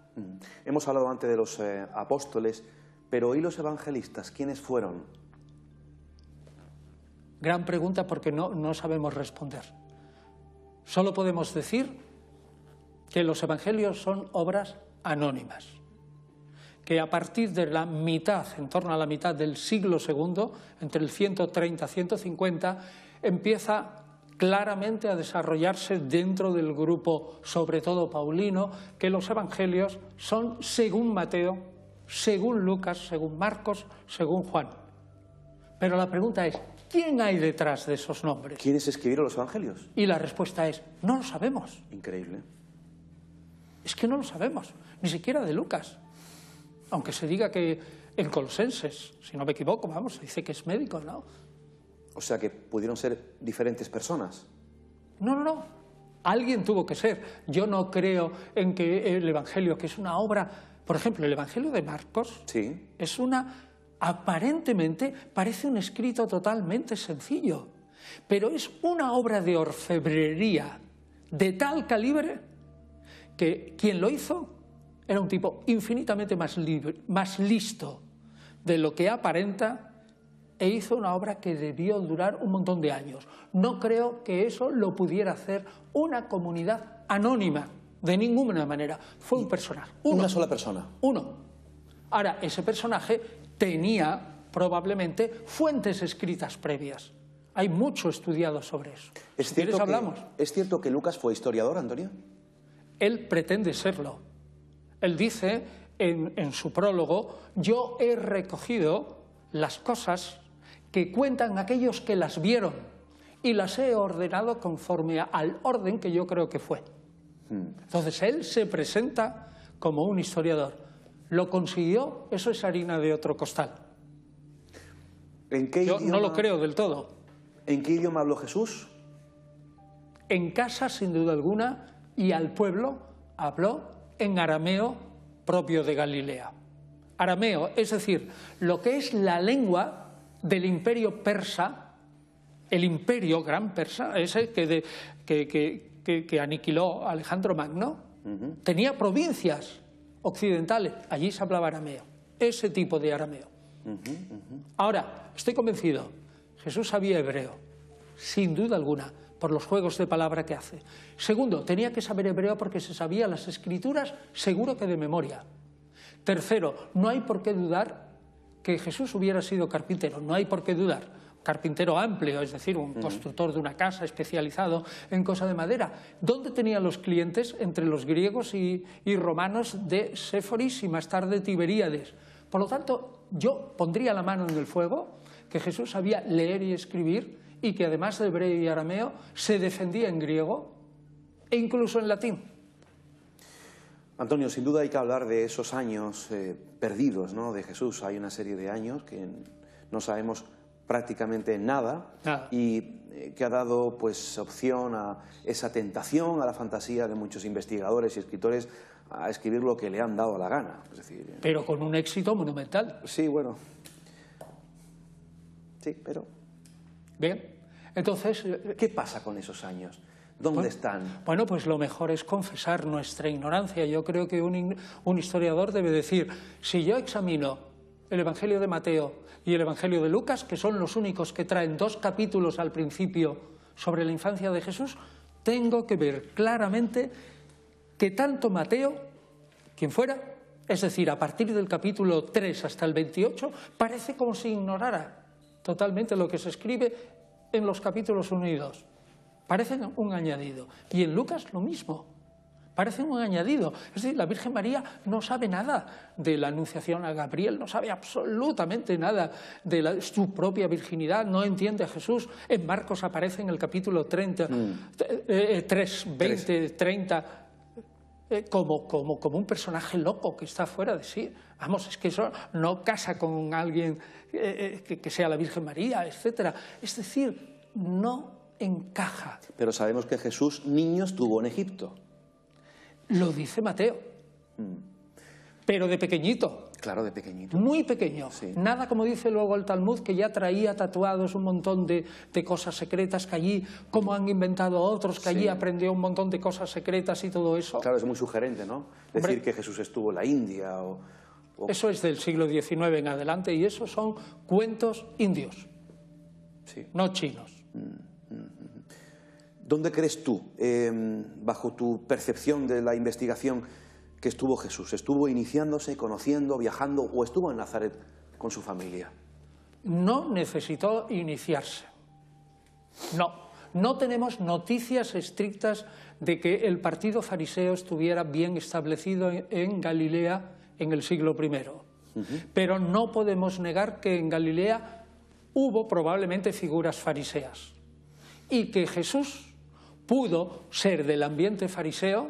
Hemos hablado antes de los apóstoles, pero ¿y los evangelistas? ¿Quiénes fueron? Gran pregunta, porque no sabemos responder. Solo podemos decir que los evangelios son obras anónimas, que a partir de la mitad, en torno a la mitad del siglo II, entre el 130 y 150, empieza claramente a desarrollarse dentro del grupo, sobre todo paulino, que los evangelios son según Mateo, según Lucas, según Marcos, según Juan. Pero la pregunta es, ¿quién hay detrás de esos nombres? ¿Quiénes escribieron los evangelios? Y la respuesta es, no lo sabemos. Increíble. Es que no lo sabemos, ni siquiera de Lucas. Aunque se diga que en Colosenses, si no me equivoco, vamos, se dice que es médico, ¿no? O sea que pudieron ser diferentes personas. No. Alguien tuvo que ser. Yo no creo en que el Evangelio, que es una obra, por ejemplo, el Evangelio de Marcos, Sí. es aparentemente parece un escrito totalmente sencillo, pero es una obra de orfebrería de tal calibre que quien lo hizo era un tipo infinitamente más listo de lo que aparenta, e hizo una obra que debió durar un montón de años. No creo que eso lo pudiera hacer una comunidad anónima, de ninguna manera. Fue un personaje. Una sola persona. Uno. Ahora, ese personaje tenía probablemente fuentes escritas previas. Hay mucho estudiado sobre eso. Si quieres hablamos. ¿Es cierto que Lucas fue historiador, Antonio? Él pretende serlo. Él dice en su prólogo, yo he recogido las cosas que cuentan aquellos que las vieron y las he ordenado conforme al orden que yo creo que fue. Entonces él se presenta como un historiador. ¿Lo consiguió? Eso es harina de otro costal. ¿En qué Yo idioma, no lo creo del todo. ¿En qué idioma habló Jesús? En casa, sin duda alguna, y al pueblo habló en arameo propio de Galilea. Arameo, es decir, lo que es la lengua del imperio persa, el imperio gran persa, ese que aniquiló Alejandro Magno, tenía provincias occidentales, allí se hablaba arameo, ese tipo de arameo. Ahora, estoy convencido, Jesús sabía hebreo, sin duda alguna, por los juegos de palabra que hace. Segundo, tenía que saber hebreo porque se sabía las escrituras, seguro que de memoria. Tercero, no hay por qué dudar que Jesús hubiera sido carpintero, no hay por qué dudar. Carpintero amplio, es decir, un constructor de una casa especializado en cosa de madera. ¿Dónde tenían los clientes? Entre los griegos y romanos de Séforis y más tarde Tiberíades. Por lo tanto, yo pondría la mano en el fuego que Jesús sabía leer y escribir y que además de hebreo y arameo se defendía en griego e incluso en latín. Antonio, sin duda hay que hablar de esos años perdidos, ¿no?, de Jesús. Hay una serie de años que no sabemos prácticamente nada y que ha dado pues opción a esa tentación, a la fantasía de muchos investigadores y escritores a escribir lo que le han dado la gana. Es decir, pero con un éxito monumental. Sí, bueno. Sí, pero... Bien, entonces... ¿Qué pasa con esos años? ¿Dónde están? Bueno, pues lo mejor es confesar nuestra ignorancia. Yo creo que un historiador debe decir, si yo examino el Evangelio de Mateo y el Evangelio de Lucas, que son los únicos que traen 2 capítulos al principio sobre la infancia de Jesús, tengo que ver claramente que tanto Mateo, quien fuera, es decir, a partir del capítulo 3 hasta el 28, parece como si ignorara totalmente lo que se escribe en los capítulos 1 y 2. Parecen un añadido. Y en Lucas lo mismo. Parecen un añadido. Es decir, la Virgen María no sabe nada de la anunciación a Gabriel, no sabe absolutamente nada de su propia virginidad, no entiende a Jesús. En Marcos aparece en el capítulo 30, 3, 20, 30, como un personaje loco que está fuera de sí. Vamos, es que eso no casa con alguien que sea la Virgen María, etc. Es decir, no encaja. Pero sabemos que Jesús niño estuvo en Egipto. Lo dice Mateo. Pero de pequeñito. Claro, de pequeñito. Muy pequeño. Sí. Nada como dice luego el Talmud, que ya traía tatuados un montón de cosas secretas que allí, como han inventado otros, que allí aprendió un montón de cosas secretas y todo eso. Claro, es muy sugerente, ¿no? Decir que Jesús estuvo en la India o... Eso es del siglo XIX en adelante y esos son cuentos indios, no chinos. ¿Dónde crees tú, bajo tu percepción de la investigación, que estuvo Jesús? ¿Estuvo iniciándose, conociendo, viajando o estuvo en Nazaret con su familia? No necesitó iniciarse. No tenemos noticias estrictas de que el partido fariseo estuviera bien establecido en Galilea en el siglo I. Pero no podemos negar que en Galilea hubo probablemente figuras fariseas y que Jesús pudo ser del ambiente fariseo.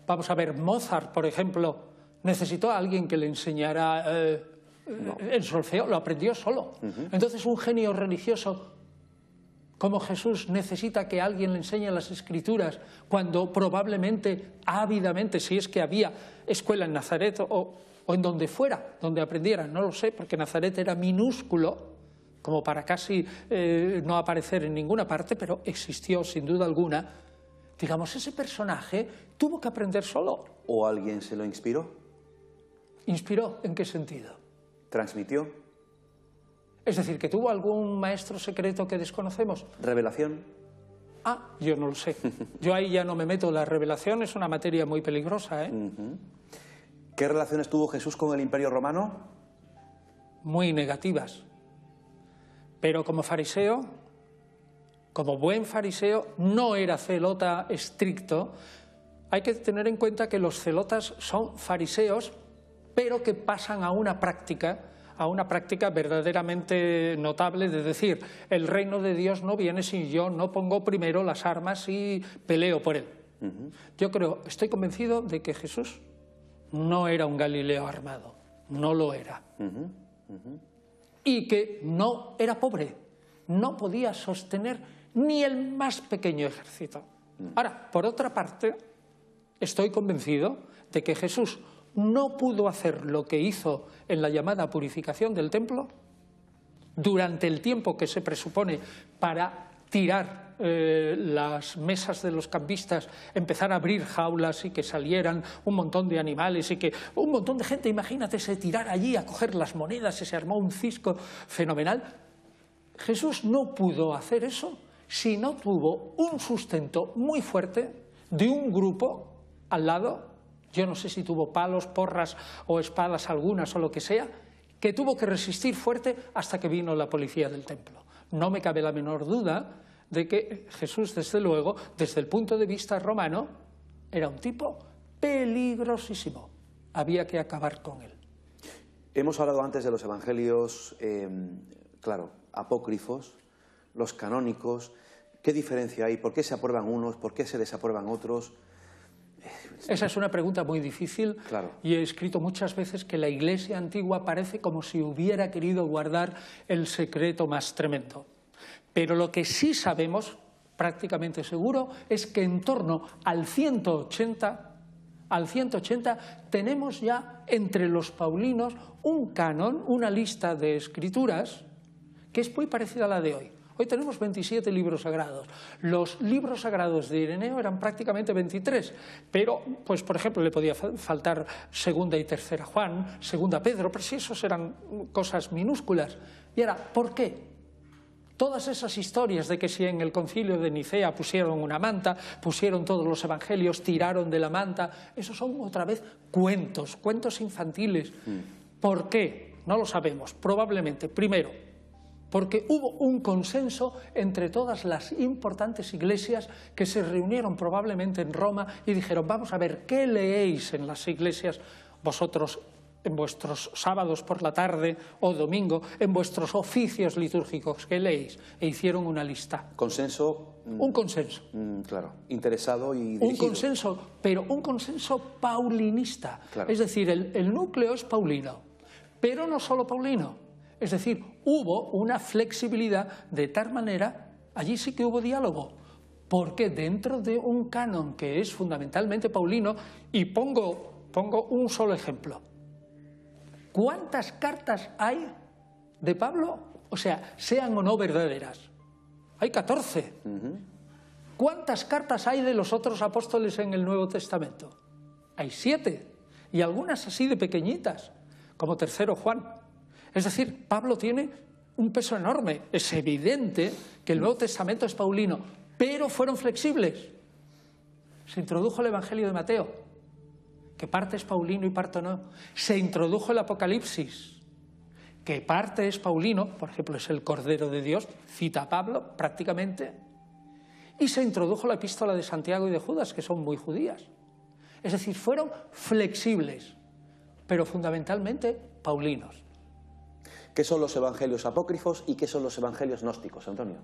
Vamos a ver, Mozart, por ejemplo, necesitó a alguien que le enseñara el solfeo, lo aprendió solo. Entonces un genio religioso como Jesús necesita que alguien le enseñe las Escrituras cuando probablemente, ávidamente, si es que había escuela en Nazaret o en donde fuera, donde aprendieran, no lo sé, porque Nazaret era minúsculo, como para casi no aparecer en ninguna parte, pero existió sin duda alguna. Digamos, ese personaje tuvo que aprender solo. ¿O alguien se lo inspiró? ¿Inspiró? ¿En qué sentido? ¿Transmitió? Es decir, ¿que tuvo algún maestro secreto que desconocemos? ¿Revelación? Yo no lo sé. Yo ahí ya no me meto. La revelación es una materia muy peligrosa, ¿eh? ¿Qué relaciones tuvo Jesús con el Imperio Romano? Muy negativas. Pero como fariseo, como buen fariseo, no era celota estricto. Hay que tener en cuenta que los celotas son fariseos, pero que pasan a una práctica verdaderamente notable de decir, el reino de Dios no viene si yo no pongo primero las armas y peleo por él. Yo estoy convencido de que Jesús no era un Galileo armado, no lo era. Y que no era pobre, no podía sostener ni el más pequeño ejército. Ahora, por otra parte, estoy convencido de que Jesús no pudo hacer lo que hizo en la llamada purificación del templo durante el tiempo que se presupone para tirar las mesas de los cambistas, empezar a abrir jaulas y que salieran un montón de animales y que un montón de gente, imagínate, se tirara allí a coger las monedas y se armó un cisco fenomenal. Jesús no pudo hacer eso si no tuvo un sustento muy fuerte de un grupo al lado. Yo no sé si tuvo palos, porras o espadas algunas o lo que sea, que tuvo que resistir fuerte hasta que vino la policía del templo. No me cabe la menor duda de que Jesús, desde luego, desde el punto de vista romano, era un tipo peligrosísimo. Había que acabar con él. Hemos hablado antes de los evangelios, claro, apócrifos, los canónicos. ¿Qué diferencia hay? ¿Por qué se aprueban unos? ¿Por qué se desaprueban otros? Esa es una pregunta muy difícil, claro. Y he escrito muchas veces que la Iglesia antigua parece como si hubiera querido guardar el secreto más tremendo. Pero lo que sí sabemos, prácticamente seguro, es que en torno al 180 tenemos ya entre los paulinos un canon, una lista de escrituras que es muy parecida a la de hoy. Hoy tenemos 27 libros sagrados. Los libros sagrados de Ireneo eran prácticamente 23, pero, pues, por ejemplo, le podía faltar segunda y tercera Juan, segunda Pedro, pero si esos eran cosas minúsculas. Y ahora, ¿por qué? Todas esas historias de que si en el concilio de Nicea pusieron una manta, pusieron todos los evangelios, tiraron de la manta, esos son otra vez cuentos infantiles. ¿Por qué? No lo sabemos. Probablemente, primero, porque hubo un consenso entre todas las importantes iglesias que se reunieron probablemente en Roma y dijeron, vamos a ver, ¿qué leéis en las iglesias vosotros en vuestros sábados por la tarde o domingo, en vuestros oficios litúrgicos? ¿Qué leéis? E hicieron una lista. ¿Consenso? Un consenso. Claro, interesado y dirigido. Un consenso, pero un consenso paulinista. Claro. Es decir, el núcleo es paulino, pero no solo paulino. Es decir, hubo una flexibilidad de tal manera, allí sí que hubo diálogo, porque dentro de un canon que es fundamentalmente paulino, y pongo un solo ejemplo. ¿Cuántas cartas hay de Pablo? O sea, sean o no verdaderas. Hay 14. ¿Cuántas cartas hay de los otros apóstoles en el Nuevo Testamento? Hay 7. Y algunas así de pequeñitas, como tercero Juan. Es decir, Pablo tiene un peso enorme. Es evidente que el Nuevo Testamento es paulino, pero fueron flexibles. Se introdujo el Evangelio de Mateo, que parte es paulino y parte no. Se introdujo el Apocalipsis, que parte es paulino, por ejemplo, es el Cordero de Dios, cita a Pablo prácticamente, y se introdujo la epístola de Santiago y de Judas, que son muy judías. Es decir, fueron flexibles, pero fundamentalmente paulinos. ¿Qué son los evangelios apócrifos y qué son los evangelios gnósticos, Antonio?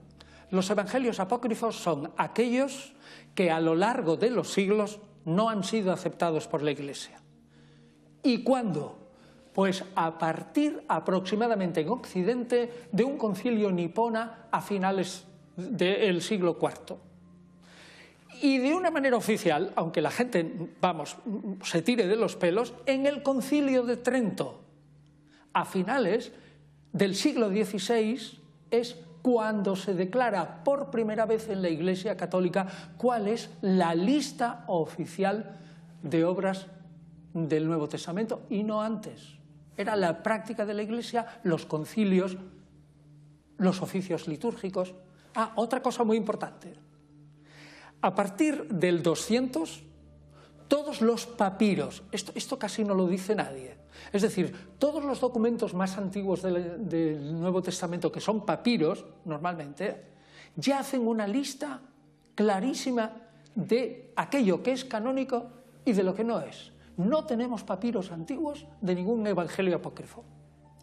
Los evangelios apócrifos son aquellos que a lo largo de los siglos no han sido aceptados por la Iglesia. ¿Y cuándo? Pues a partir aproximadamente en Occidente de un concilio nipona a finales del siglo IV. Y de una manera oficial, aunque la gente, se tire de los pelos, en el concilio de Trento, a finales del siglo XVI, es cuando se declara por primera vez en la Iglesia Católica cuál es la lista oficial de obras del Nuevo Testamento, y no antes. Era la práctica de la Iglesia, los concilios, los oficios litúrgicos. Otra cosa muy importante. A partir del 200, todos los papiros, esto casi no lo dice nadie, es decir, todos los documentos más antiguos del Nuevo Testamento, que son papiros, normalmente, ya hacen una lista clarísima de aquello que es canónico y de lo que no es. No tenemos papiros antiguos de ningún evangelio apócrifo.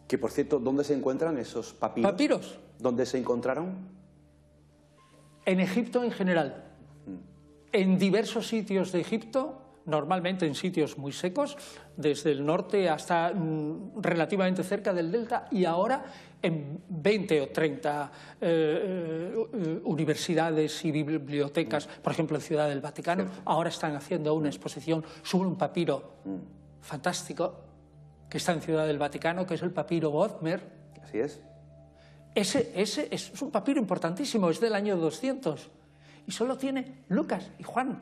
Que, por cierto, ¿dónde se encuentran esos papiros? ¿Papiros? ¿Dónde se encontraron? En Egipto en general. En diversos sitios de Egipto, normalmente en sitios muy secos, desde el norte hasta relativamente cerca del delta, y ahora en 20 o 30 universidades y bibliotecas, por ejemplo en Ciudad del Vaticano. Ahora están haciendo una exposición sobre un papiro fantástico que está en Ciudad del Vaticano, que es el papiro Bodmer. Así es. Ese es un papiro importantísimo, es del año 200, y solo tiene Lucas y Juan.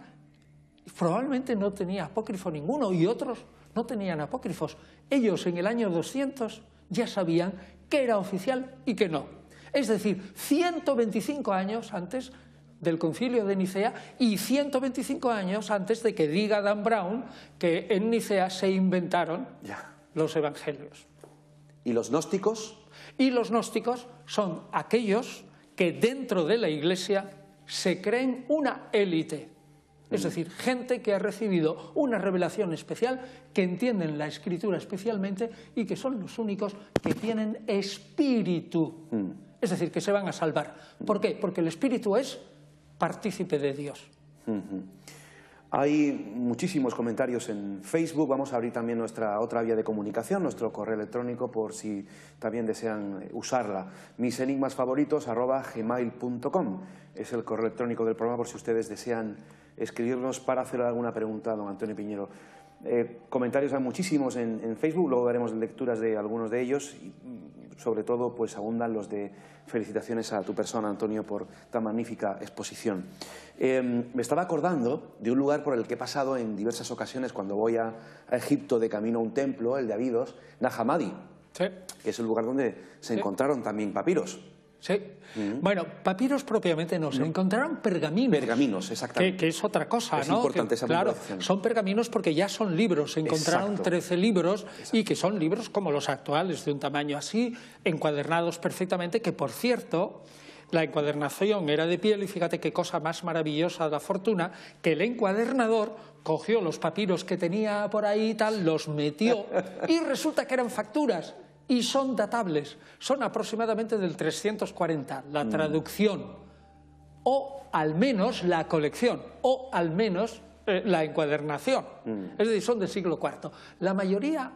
Probablemente no tenía apócrifo ninguno, y otros no tenían apócrifos. Ellos en el año 200 ya sabían qué era oficial y qué no. Es decir, 125 años antes del concilio de Nicea y 125 años antes de que diga Dan Brown que en Nicea se inventaron los evangelios. ¿Y los gnósticos? Y los gnósticos son aquellos que dentro de la Iglesia se creen una élite. Es decir, gente que ha recibido una revelación especial, que entienden la Escritura especialmente y que son los únicos que tienen espíritu. Es decir, que se van a salvar. ¿Por qué? Porque el espíritu es partícipe de Dios. Hay muchísimos comentarios en Facebook. Vamos a abrir también nuestra otra vía de comunicación, nuestro correo electrónico, por si también desean usarla. misenigmasfavoritos@gmail.com es el correo electrónico del programa, por si ustedes desean escribirnos para hacer alguna pregunta a don Antonio Piñero. Comentarios hay muchísimos en Facebook, luego daremos lecturas de algunos de ellos y sobre todo pues abundan los de felicitaciones a tu persona, Antonio, por tan magnífica exposición. Me estaba acordando de un lugar por el que he pasado en diversas ocasiones cuando voy a Egipto de camino a un templo, el de Abidos, Nag Hammadi, Sí. que es el lugar donde se encontraron también papiros. Sí. Bueno, papiros propiamente no, se encontraron pergaminos. Pergaminos, exactamente. Que es otra cosa, es ¿no? importante esa claro, puntuación. son pergaminos porque ya son libros. Se encontraron Exacto. 13 libros Exacto. y que son libros como los actuales, de un tamaño así, encuadernados perfectamente, que por cierto, la encuadernación era de piel y fíjate qué cosa más maravillosa de la fortuna, que el encuadernador cogió los papiros que tenía por ahí y tal, los metió y resulta que eran facturas. Y son datables, son aproximadamente del 340, la traducción, o al menos la colección, o al menos la encuadernación, es decir, son del siglo IV. La mayoría,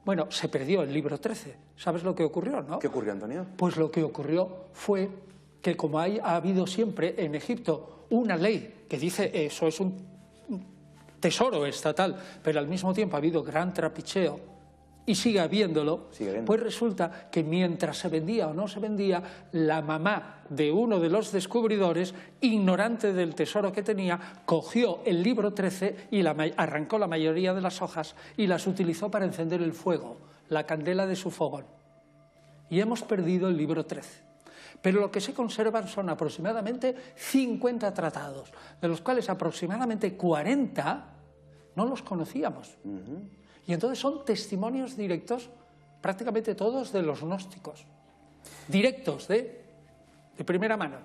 bueno, se perdió el libro 13, ¿sabes lo que ocurrió, no? ¿Qué ocurrió, Antonio? Pues lo que ocurrió fue que como ha habido siempre en Egipto una ley que dice eso es un tesoro estatal, pero al mismo tiempo ha habido gran trapicheo, y sigue habiéndolo, pues resulta que mientras se vendía o no se vendía, la mamá de uno de los descubridores, ignorante del tesoro que tenía, cogió el libro 13 y arrancó la mayoría de las hojas y las utilizó para encender el fuego, la candela de su fogón. Y hemos perdido el libro 13. Pero lo que se conservan son aproximadamente 50 tratados, de los cuales aproximadamente 40 no los conocíamos. Y entonces son testimonios directos, prácticamente todos de los gnósticos, directos, de primera mano.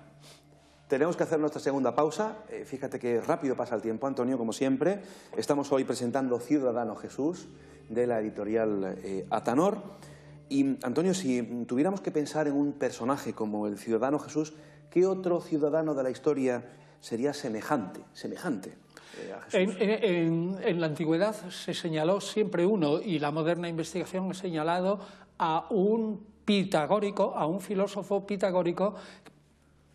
Tenemos que hacer nuestra segunda pausa. Fíjate que rápido pasa el tiempo, Antonio, como siempre. Estamos hoy presentando Ciudadano Jesús, de la editorial Atanor. Y, Antonio, si tuviéramos que pensar en un personaje como el Ciudadano Jesús, ¿qué otro ciudadano de la historia sería semejante a Jesús? En la antigüedad se señaló siempre uno, y la moderna investigación ha señalado a un pitagórico, a un filósofo pitagórico,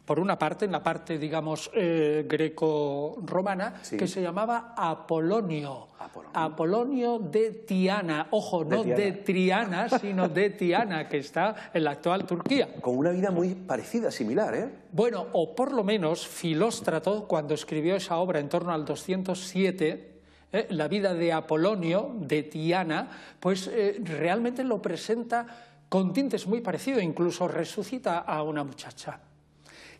por una parte, en la parte, digamos, greco-romana, sí, que se llamaba Apolonio. Apolonio de Tiana, ojo, no de Triana, sino de Tiana, que está en la actual Turquía. Con una vida muy parecida, similar, ¿eh? Bueno, o por lo menos Filóstrato, cuando escribió esa obra en torno al 207, la vida de Apolonio de Tiana, pues realmente lo presenta con tintes muy parecidos, incluso resucita a una muchacha.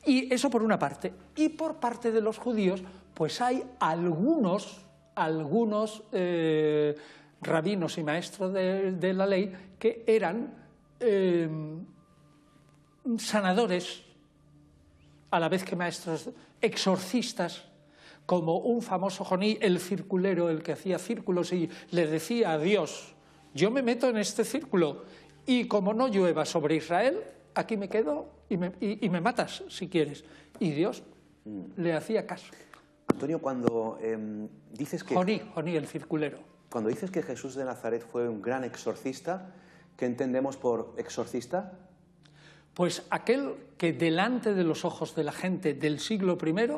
Y eso por una parte. Y por parte de los judíos, pues hay algunos rabinos y maestros de la ley que eran sanadores, a la vez que maestros exorcistas, como un famoso Joní, el circulero, el que hacía círculos y le decía a Dios, yo me meto en este círculo y como no llueva sobre Israel, aquí me quedo y me matas si quieres. Y Dios le hacía caso. Antonio, cuando dices que... Joní, el circulero. Cuando dices que Jesús de Nazaret fue un gran exorcista, ¿qué entendemos por exorcista? Pues aquel que delante de los ojos de la gente del siglo I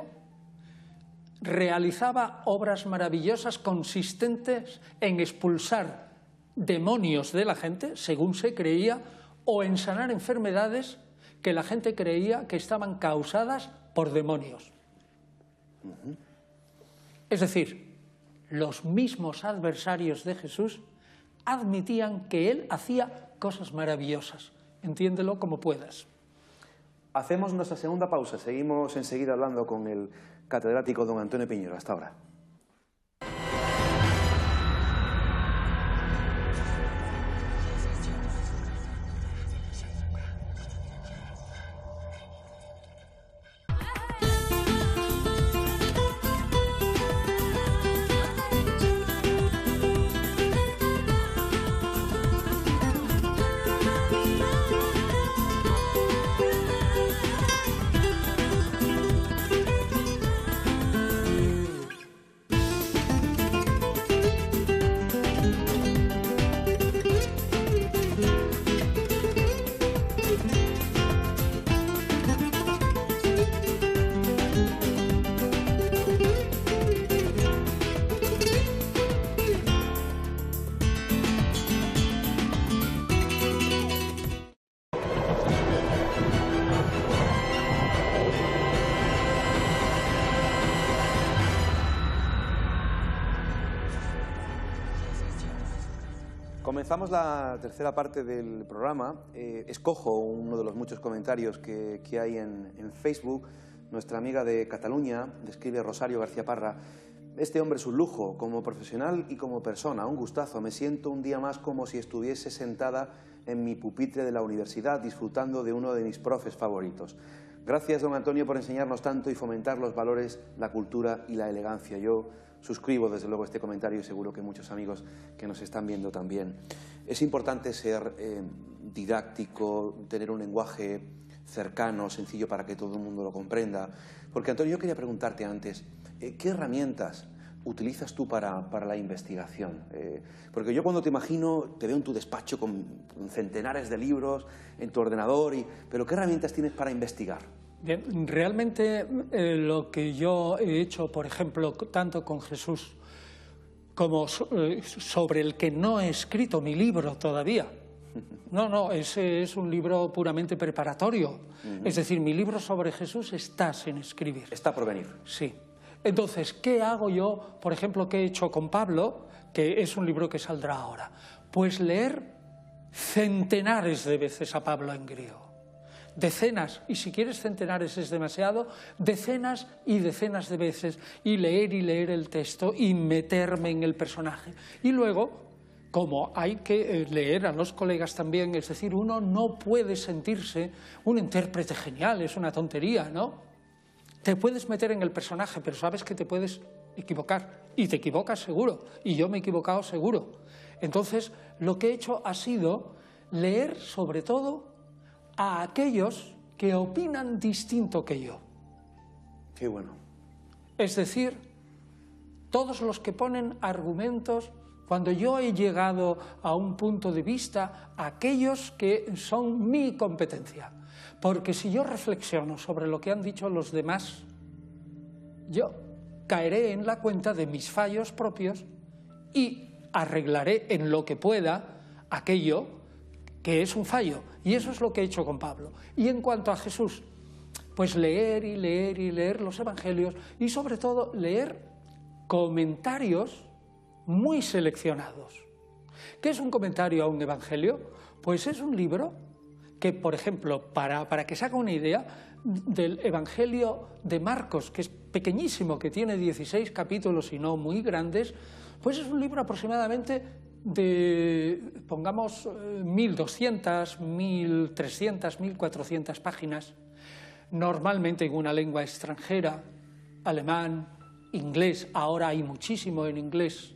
realizaba obras maravillosas consistentes en expulsar demonios de la gente, según se creía, o en sanar enfermedades que la gente creía que estaban causadas por demonios. Es decir, los mismos adversarios de Jesús admitían que él hacía cosas maravillosas. Entiéndelo como puedas. Hacemos nuestra segunda pausa. Seguimos enseguida hablando con el catedrático don Antonio Piñero. Hasta ahora. comenzamos la tercera parte del programa. Escojo uno de los muchos comentarios que hay en Facebook. Nuestra amiga de Cataluña describe Rosario García Parra: este hombre es un lujo, como profesional y como persona, un gustazo. Me siento un día más como si estuviese sentada en mi pupitre de la universidad disfrutando de uno de mis profes favoritos. Gracias, don Antonio, por enseñarnos tanto y fomentar los valores, la cultura y la elegancia. Yo suscribo desde luego este comentario y seguro que muchos amigos que nos están viendo también. Es importante ser didáctico, tener un lenguaje cercano, sencillo para que todo el mundo lo comprenda. Porque, Antonio, yo quería preguntarte antes, ¿qué herramientas utilizas tú para la investigación? Porque yo cuando te imagino, te veo en tu despacho con centenares de libros, en tu ordenador, pero ¿qué herramientas tienes para investigar? Bien, realmente lo que yo he hecho, por ejemplo, tanto con Jesús como sobre el que no he escrito mi libro todavía. No, ese es un libro puramente preparatorio. Es decir, mi libro sobre Jesús está sin escribir. Está por venir. Sí. Entonces, ¿qué hago yo? Por ejemplo, ¿qué he hecho con Pablo? Que es un libro que saldrá ahora. Pues leer centenares de veces a Pablo en griego. Decenas, y si quieres centenares es demasiado, decenas y decenas de veces, y leer el texto y meterme en el personaje. Y luego, como hay que leer a los colegas también, es decir, uno no puede sentirse un intérprete genial, es una tontería, ¿no? Te puedes meter en el personaje, pero sabes que te puedes equivocar, y te equivocas seguro, y yo me he equivocado seguro. Entonces, lo que he hecho ha sido leer sobre todo a aquellos que opinan distinto que yo. Qué bueno. Es decir, todos los que ponen argumentos, cuando yo he llegado a un punto de vista, aquellos que son mi competencia. Porque si yo reflexiono sobre lo que han dicho los demás, yo caeré en la cuenta de mis fallos propios y arreglaré en lo que pueda aquello que es un fallo. Y eso es lo que he hecho con Pablo. Y en cuanto a Jesús, pues leer y leer y leer los evangelios y sobre todo leer comentarios muy seleccionados. ¿Qué es un comentario a un evangelio? Pues es un libro que, por ejemplo, para que se haga una idea, del Evangelio de Marcos, que es pequeñísimo, que tiene 16 capítulos y no muy grandes, pues es un libro aproximadamente de, pongamos, 1.200, 1.300, 1.400 páginas, normalmente en una lengua extranjera, alemán, inglés, ahora hay muchísimo en inglés,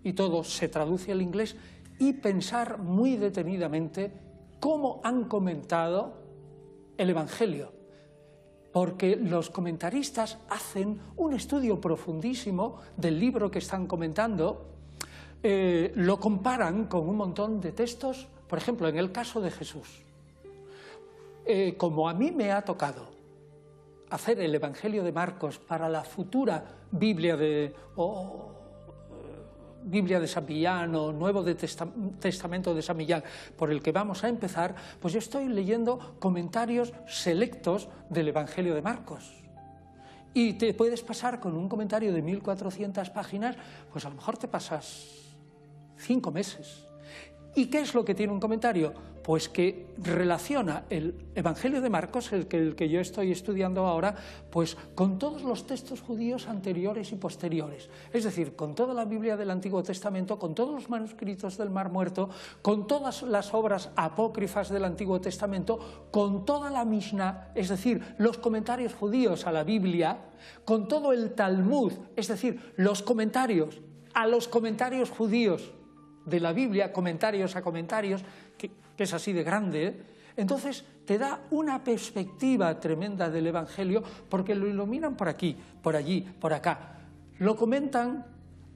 y todo se traduce al inglés, y pensar muy detenidamente cómo han comentado el Evangelio. Porque los comentaristas hacen un estudio profundísimo del libro que están comentando, lo comparan con un montón de textos, por ejemplo, en el caso de Jesús. Como a mí me ha tocado hacer el Evangelio de Marcos para la futura Biblia de San Millán o Nuevo Testamento de San Millán, por el que vamos a empezar, pues yo estoy leyendo comentarios selectos del Evangelio de Marcos. Y te puedes pasar con un comentario de 1.400 páginas, pues a lo mejor te pasas 5 meses. ¿Y qué es lo que tiene un comentario? Pues que relaciona el Evangelio de Marcos, el que yo estoy estudiando ahora, pues con todos los textos judíos anteriores y posteriores. Es decir, con toda la Biblia del Antiguo Testamento, con todos los manuscritos del Mar Muerto, con todas las obras apócrifas del Antiguo Testamento, con toda la Mishnah, es decir, los comentarios judíos a la Biblia, con todo el Talmud, es decir, los comentarios a los comentarios judíos de la Biblia, comentarios a comentarios, que es así de grande, ¿eh? Entonces te da una perspectiva tremenda del Evangelio porque lo iluminan por aquí, por allí, por acá. Lo comentan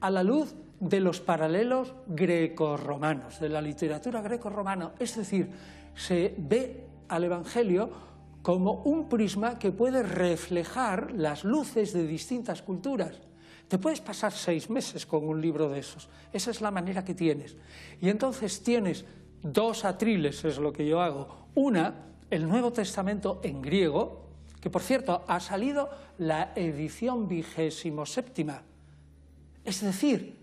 a la luz de los paralelos grecorromanos, de la literatura grecorromana. Es decir, se ve al Evangelio como un prisma que puede reflejar las luces de distintas culturas. Te puedes pasar 6 meses con un libro de esos. Esa es la manera que tienes. Y entonces tienes 2 atriles, es lo que yo hago. Una, el Nuevo Testamento en griego, que por cierto ha salido la edición 27ª. Es decir,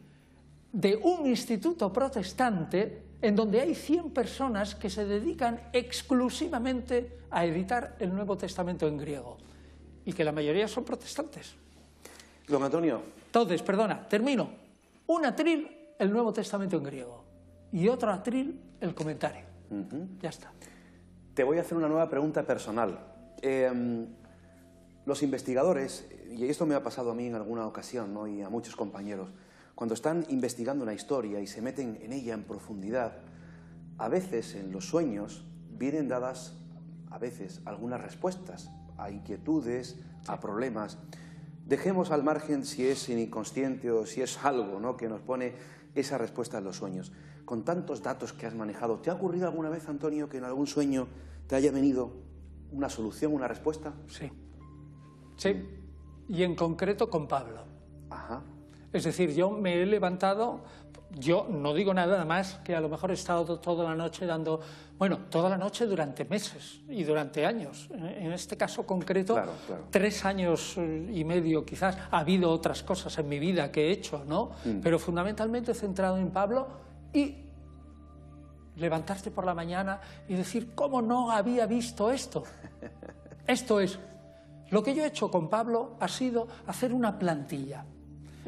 de un instituto protestante en donde hay 100 personas que se dedican exclusivamente a editar el Nuevo Testamento en griego, y que la mayoría son protestantes. Don Antonio. Entonces, perdona, termino. Un atril, el Nuevo Testamento en griego, y otro atril, el comentario. Ya está. Te voy a hacer una nueva pregunta personal. Los investigadores, y esto me ha pasado a mí en alguna ocasión, ¿no?, y a muchos compañeros, cuando están investigando una historia y se meten en ella en profundidad, a veces en los sueños vienen dadas, a veces, algunas respuestas a inquietudes, a problemas. Dejemos al margen si es inconsciente o si es algo, ¿no?, que nos pone esa respuesta en los sueños. Con tantos datos que has manejado, ¿te ha ocurrido alguna vez, Antonio, que en algún sueño te haya venido una solución, una respuesta? Sí. Sí, y en concreto con Pablo. Ajá. Es decir, yo me he levantado, yo no digo nada más que a lo mejor he estado toda la noche dando, bueno, toda la noche durante meses y durante años. En este caso concreto, claro. 3 años y medio quizás. Ha habido otras cosas en mi vida que he hecho, ¿no? Pero fundamentalmente centrado en Pablo, y levantarte por la mañana y decir, ¿cómo no había visto esto? Esto es, lo que yo he hecho con Pablo ha sido hacer una plantilla.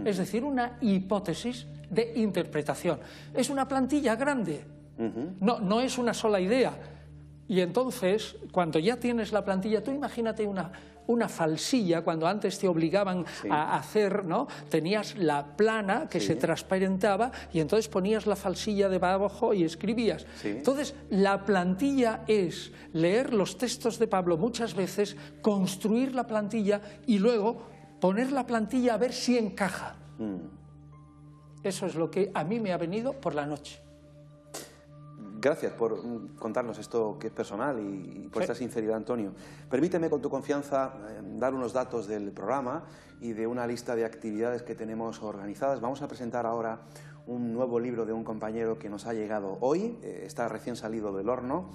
Es decir, una hipótesis de interpretación. Es una plantilla grande, no es una sola idea. Y entonces, cuando ya tienes la plantilla, tú imagínate una falsilla, cuando antes te obligaban a hacer, ¿no? Tenías la plana que se transparentaba y entonces ponías la falsilla debajo y escribías. Entonces, la plantilla es leer los textos de Pablo muchas veces, construir la plantilla y luego poner la plantilla a ver si encaja. Eso es lo que a mí me ha venido por la noche. Gracias por contarnos esto que es personal y por esta sinceridad, Antonio. Permíteme, con tu confianza, dar unos datos del programa y de una lista de actividades que tenemos organizadas. Vamos a presentar ahora un nuevo libro de un compañero que nos ha llegado hoy, está recién salido del horno.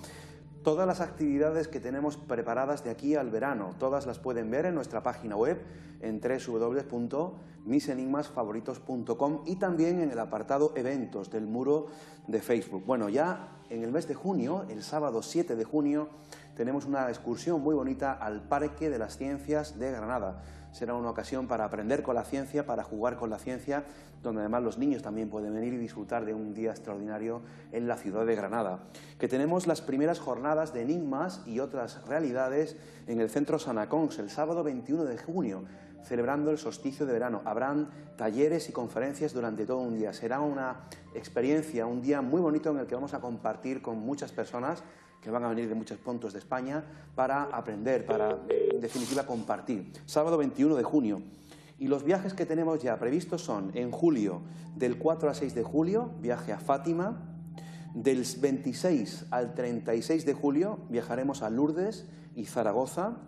Todas las actividades que tenemos preparadas de aquí al verano, todas las pueden ver en nuestra página web en www.misenigmasfavoritos.com y también en el apartado eventos del muro de Facebook. Bueno, ya en el mes de junio, el sábado 7 de junio, tenemos una excursión muy bonita al Parque de las Ciencias de Granada. Será una ocasión para aprender con la ciencia, para jugar con la ciencia, donde además los niños también pueden venir y disfrutar de un día extraordinario en la ciudad de Granada. Que tenemos las primeras jornadas de enigmas y otras realidades en el Centro Sanacons, el sábado 21 de junio, celebrando el solsticio de verano. Habrán talleres y conferencias durante todo un día. Será una experiencia, un día muy bonito en el que vamos a compartir con muchas personas que van a venir de muchos puntos de España para aprender, para, en definitiva, compartir. Sábado 21 de junio. Y los viajes que tenemos ya previstos son, en julio, del 4 al 6 de julio, viaje a Fátima. Del 26 al 36 de julio viajaremos a Lourdes y Zaragoza,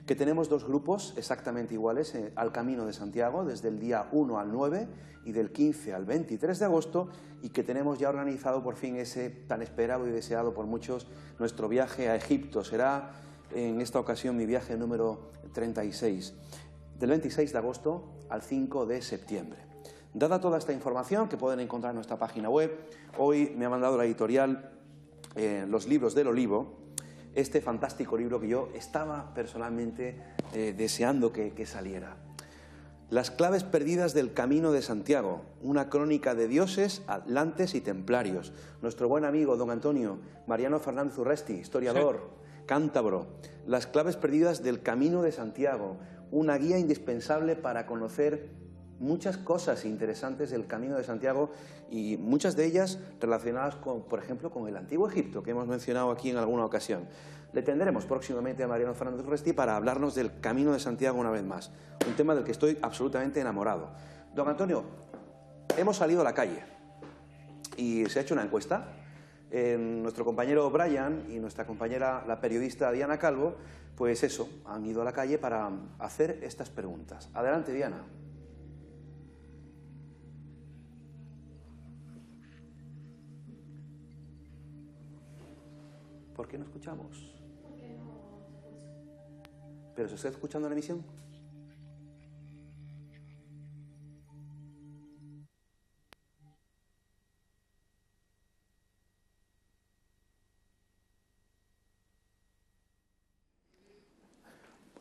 que tenemos 2 grupos exactamente iguales al Camino de Santiago, desde el día 1 al 9 y del 15 al 23 de agosto, y que tenemos ya organizado por fin ese tan esperado y deseado por muchos, nuestro viaje a Egipto. Será en esta ocasión mi viaje número 36, del 26 de agosto al 5 de septiembre. Dada toda esta información que pueden encontrar en nuestra página web, hoy me ha mandado la editorial Los Libros del Olivo, este fantástico libro que yo estaba personalmente deseando que saliera. Las claves perdidas del Camino de Santiago, una crónica de dioses, atlantes y templarios. Nuestro buen amigo don Antonio Mariano Fernández Urresti, historiador, cántabro. Las claves perdidas del Camino de Santiago, una guía indispensable para conocer muchas cosas interesantes del Camino de Santiago y muchas de ellas relacionadas, por ejemplo, con el Antiguo Egipto, que hemos mencionado aquí en alguna ocasión. Le tendremos próximamente a Mariano Fernández Urresti para hablarnos del Camino de Santiago una vez más, un tema del que estoy absolutamente enamorado. Don Antonio, hemos salido a la calle y se ha hecho una encuesta. Nuestro compañero Brian y nuestra compañera, la periodista Diana Calvo, pues eso, han ido a la calle para hacer estas preguntas. Adelante, Diana. ¿Por qué no escuchamos? Porque no se escucha. ¿Pero se está escuchando la emisión?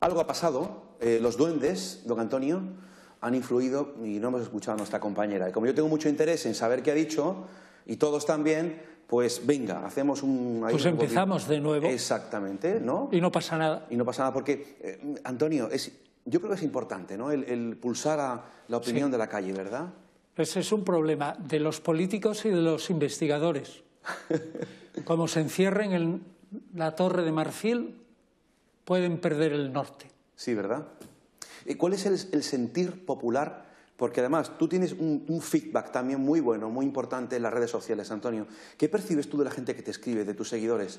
Algo ha pasado, los duendes, don Antonio, han influido y no hemos escuchado a nuestra compañera. Y como yo tengo mucho interés en saber qué ha dicho, y todos también, pues venga, hacemos un... Pues empezamos de nuevo. Exactamente, ¿no? Y no pasa nada. Y no pasa nada porque, Antonio, yo creo que es importante, ¿no? El pulsar a la opinión de la calle, ¿verdad? Ese es un problema de los políticos y de los investigadores. Como se encierren en la Torre de Marfil, pueden perder el norte. Sí, ¿verdad? ¿Cuál es el sentir popular? Porque además tú tienes un feedback también muy bueno, muy importante en las redes sociales, Antonio. ¿Qué percibes tú de la gente que te escribe, de tus seguidores?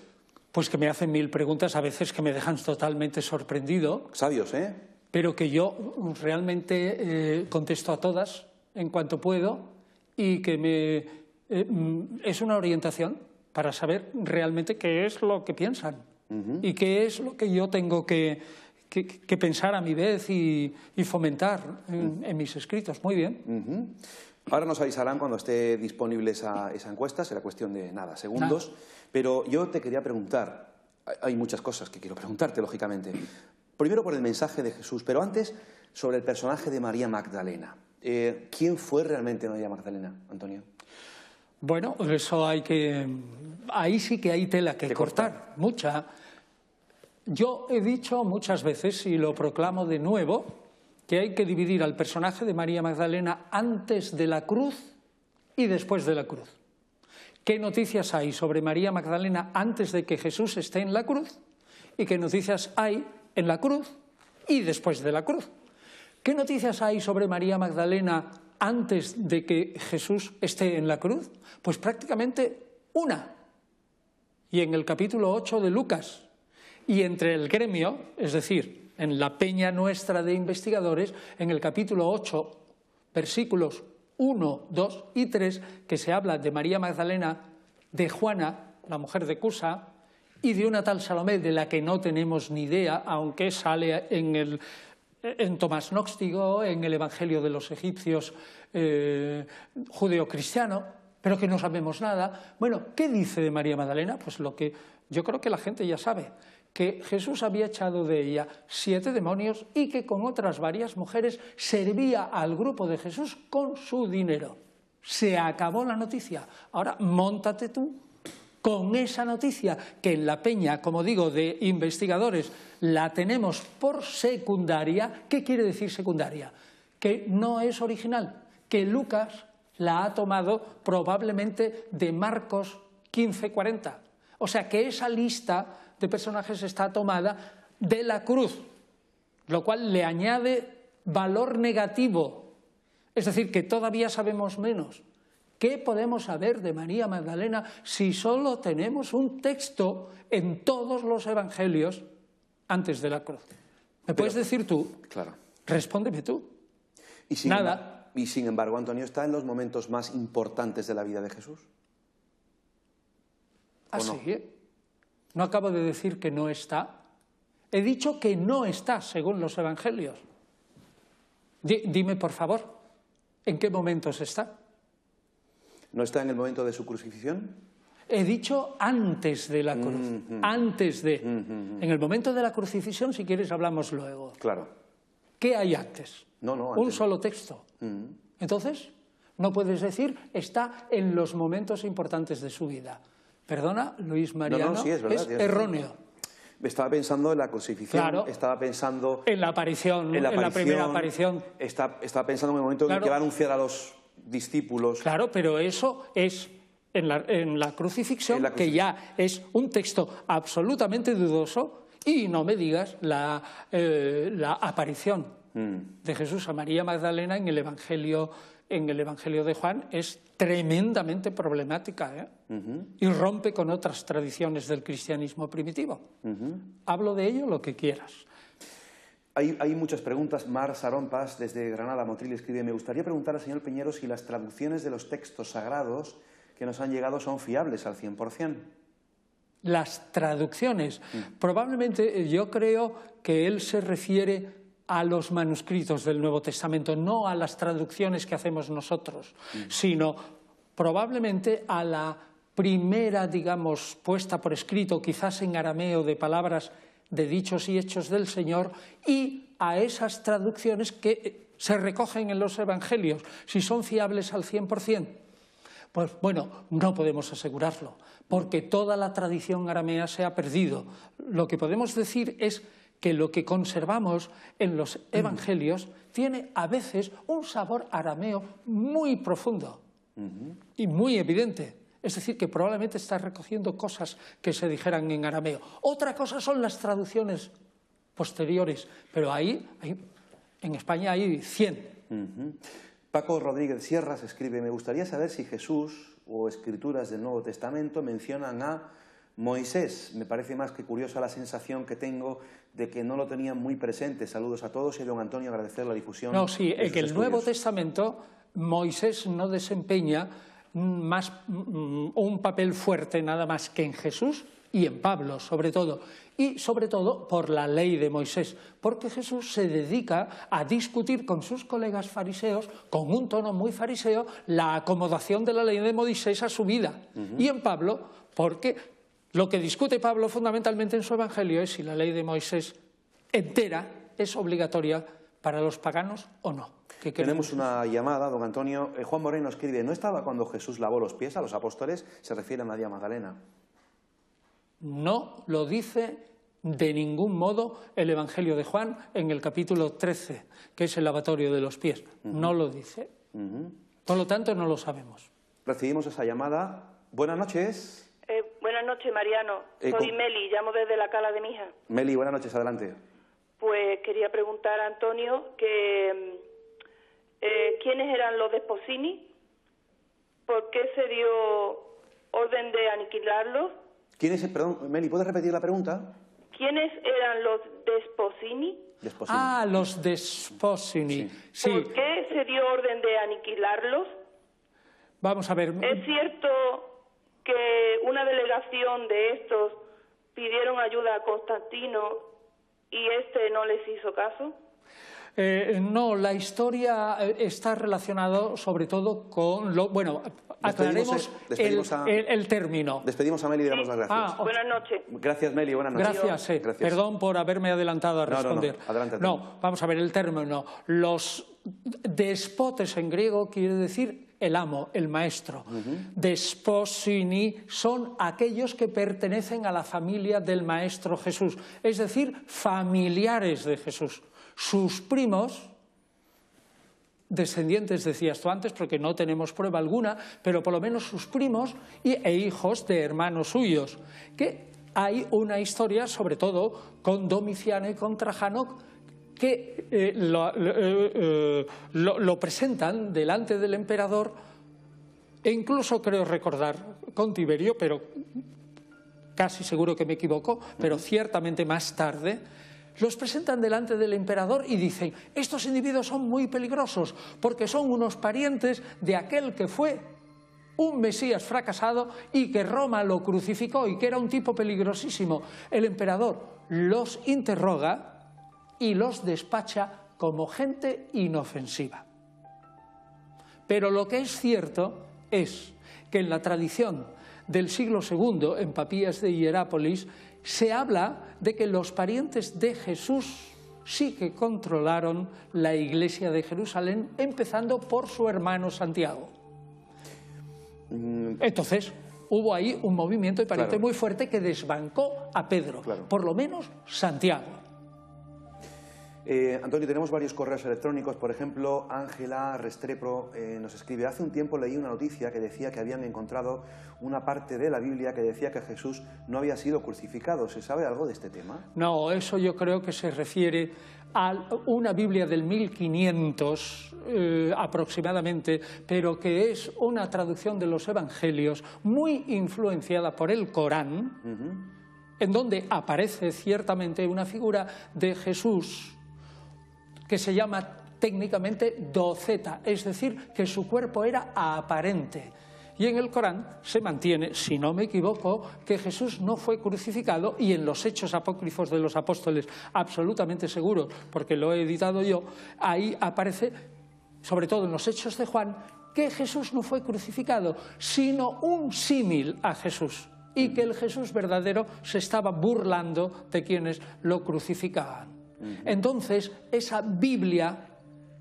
Pues que me hacen 1000 preguntas, a veces que me dejan totalmente sorprendido. Sabios, ¿eh? Pero que yo realmente contesto a todas en cuanto puedo y que es una orientación para saber realmente qué es lo que piensan y qué es lo que yo tengo que pensar a mi vez y fomentar en mis escritos. Muy bien. Ahora nos avisarán cuando esté disponible esa encuesta, será cuestión de nada, segundos. Pero yo te quería preguntar, hay muchas cosas que quiero preguntarte, lógicamente. Primero por el mensaje de Jesús, pero antes sobre el personaje de María Magdalena. ¿Quién fue realmente María Magdalena, Antonio? Bueno, eso ahí sí que hay tela que cortar, mucha. Yo he dicho muchas veces, y lo proclamo de nuevo, que hay que dividir al personaje de María Magdalena antes de la cruz y después de la cruz. ¿Qué noticias hay sobre María Magdalena antes de que Jesús esté en la cruz? ¿Y qué noticias hay en la cruz y después de la cruz? ¿Qué noticias hay sobre María Magdalena antes de que Jesús esté en la cruz? Pues prácticamente una. Y en el capítulo 8 de Lucas. Y entre el gremio, es decir, en la peña nuestra de investigadores, en el capítulo 8, versículos 1, 2 y 3, que se habla de María Magdalena, de Juana, la mujer de Cusa, y de una tal Salomé de la que no tenemos ni idea, aunque sale en Tomás Gnóstico, en el Evangelio de los Egipcios judeocristiano, pero que no sabemos nada. Bueno, ¿qué dice de María Magdalena? Pues lo que yo creo que la gente ya sabe, que Jesús había echado de ella 7 demonios y que con otras varias mujeres servía al grupo de Jesús con su dinero. Se acabó la noticia. Ahora, móntate tú con esa noticia que en la peña, como digo, de investigadores, la tenemos por secundaria. ¿Qué quiere decir secundaria? Que no es original, que Lucas la ha tomado probablemente de Marcos 15:40. O sea que esa lista de personajes está tomada de la cruz, lo cual le añade valor negativo. Es decir, que todavía sabemos menos. ¿Qué podemos saber de María Magdalena si solo tenemos un texto en todos los evangelios antes de la cruz? ¿Me puedes decir tú? Claro. Respóndeme tú. Nada. Y sin embargo, Antonio, ¿está en los momentos más importantes de la vida de Jesús? ¿Ah, sí? No acabo de decir que no está. He dicho que no está según los evangelios. Dime, por favor, ¿en qué momentos está? ¿No está en el momento de su crucifixión? He dicho antes de la cruz, antes de. En el momento de la crucifixión, si quieres, hablamos luego. Claro. ¿Qué hay antes? No, Un solo texto. Entonces, no puedes decir, está en los momentos importantes de su vida. Perdona, Luis Mariano, sí, es verdad, es erróneo. Estaba pensando en la crucifixión, claro, estaba pensando en la aparición, en la primera aparición. Estaba pensando en el momento en el que va a anunciar a los discípulos. Claro, pero eso es en la crucifixión, que ya es un texto absolutamente dudoso, y no me digas la aparición de Jesús a María Magdalena en el Evangelio de Juan es tremendamente problemática, y rompe con otras tradiciones del cristianismo primitivo. Hablo de ello lo que quieras. Hay muchas preguntas. Mar Sarompas, desde Granada, Motril, escribe: me gustaría preguntar al señor Piñero si las traducciones de los textos sagrados que nos han llegado son fiables al 100%. Las traducciones. Probablemente yo creo que él se refiere a los manuscritos del Nuevo Testamento, no a las traducciones que hacemos nosotros, sino probablemente a la primera, digamos, puesta por escrito, quizás en arameo, de palabras de Dichos y Hechos del Señor y a esas traducciones que se recogen en los evangelios, si son fiables al 100%. Pues bueno, no podemos asegurarlo, porque toda la tradición aramea se ha perdido. Lo que podemos decir es que lo que conservamos en los evangelios tiene a veces un sabor arameo muy profundo y muy evidente. Es decir, que probablemente está recogiendo cosas que se dijeran en arameo. Otra cosa son las traducciones posteriores, pero ahí en España hay 100. Paco Rodríguez Sierras escribe: me gustaría saber si Jesús o escrituras del Nuevo Testamento mencionan a Moisés. Me parece más que curiosa la sensación que tengo de que no lo tenían muy presente. Saludos a todos y don Antonio, agradecer la difusión. No, sí, de en el sus Nuevo estudios. Testamento Moisés no desempeña más un papel fuerte nada más que en Jesús y en Pablo, sobre todo. Y sobre todo por la ley de Moisés, porque Jesús se dedica a discutir con sus colegas fariseos, con un tono muy fariseo, la acomodación de la ley de Moisés a su vida. Y en Pablo, porque lo que discute Pablo fundamentalmente en su evangelio es si la ley de Moisés entera es obligatoria para los paganos o no. Tenemos una llamada, don Antonio. Juan Moreno escribe: ¿no estaba cuando Jesús lavó los pies a los apóstoles? Se refiere a María Magdalena. No lo dice de ningún modo el Evangelio de Juan en el capítulo 13, que es el lavatorio de los pies. No lo dice. Por lo tanto, no lo sabemos. Recibimos esa llamada. Buenas noches. Buenas noches, Mariano. Soy Meli, llamo desde la Cala de Mija. Meli, buenas noches, adelante. Pues quería preguntar a Antonio que ¿quiénes eran los Desposini? ¿Por qué se dio orden de aniquilarlos? Perdón, Meli, ¿puedes repetir la pregunta? ¿Quiénes eran los Desposini? Desposini. Ah, los Desposini. Sí. ¿Por qué se dio orden de aniquilarlos? Vamos a ver. ¿Es cierto que una delegación de estos pidieron ayuda a Constantino y este no les hizo caso? No, la historia está relacionada sobre todo con lo... Bueno, aclaremos el término. Despedimos a Meli y damos las gracias. Buenas noches. Gracias, Meli, buenas noches. Gracias. Perdón por haberme adelantado a responder. No. Adelante. No, vamos a ver el término. Los despotes en griego quiere decir el amo, el maestro. Desposini son aquellos que pertenecen a la familia del Maestro Jesús, es decir, familiares de Jesús. Sus primos, descendientes decías tú antes, porque no tenemos prueba alguna, pero por lo menos sus primos e hijos de hermanos suyos, que hay una historia, sobre todo con Domiciano y con Trajano, que lo presentan delante del emperador, e incluso creo recordar con Tiberio, pero casi seguro que me equivoco, pero ciertamente más tarde, los presentan delante del emperador y dicen: estos individuos son muy peligrosos porque son unos parientes de aquel que fue un Mesías fracasado y que Roma lo crucificó y que era un tipo peligrosísimo. El emperador los interroga y los despacha como gente inofensiva. Pero lo que es cierto es que en la tradición del siglo II, en Papías de Hierápolis, se habla de que los parientes de Jesús sí que controlaron la iglesia de Jerusalén, empezando por su hermano Santiago. Entonces, hubo ahí un movimiento de pariente muy fuerte que desbancó a Pedro, por lo menos Santiago. Antonio, tenemos varios correos electrónicos. Por ejemplo, Ángela Restrepo nos escribe: hace un tiempo leí una noticia que decía que habían encontrado una parte de la Biblia que decía que Jesús no había sido crucificado. ¿Se sabe algo de este tema? No, eso yo creo que se refiere a una Biblia del 1500 aproximadamente, pero que es una traducción de los Evangelios muy influenciada por el Corán, en donde aparece ciertamente una figura de Jesús que se llama técnicamente doceta, es decir, que su cuerpo era aparente. Y en el Corán se mantiene, si no me equivoco, que Jesús no fue crucificado, y en los Hechos Apócrifos de los Apóstoles, absolutamente seguro, porque lo he editado yo, ahí aparece, sobre todo en los Hechos de Juan, que Jesús no fue crucificado, sino un símil a Jesús. y que el Jesús verdadero se estaba burlando de quienes lo crucificaban. Entonces, esa Biblia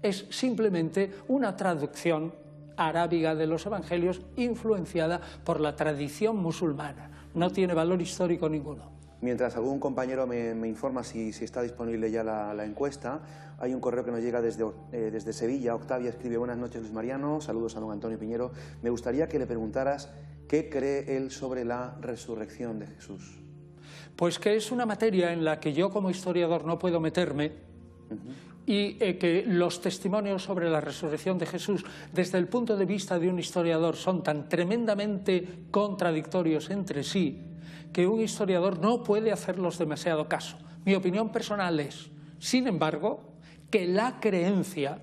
es simplemente una traducción arábiga de los evangelios influenciada por la tradición musulmana. No tiene valor histórico ninguno. Mientras algún compañero me informa si está disponible ya la encuesta, hay un correo que nos llega desde Sevilla. Octavia escribe: buenas noches, Luis Mariano, saludos a don Antonio Piñero. Me gustaría que le preguntaras qué cree él sobre la resurrección de Jesús. Pues que es una materia en la que yo como historiador no puedo meterme, y que los testimonios sobre la resurrección de Jesús desde el punto de vista de un historiador son tan tremendamente contradictorios entre sí que un historiador no puede hacerlos demasiado caso. Mi opinión personal es, sin embargo, que la creencia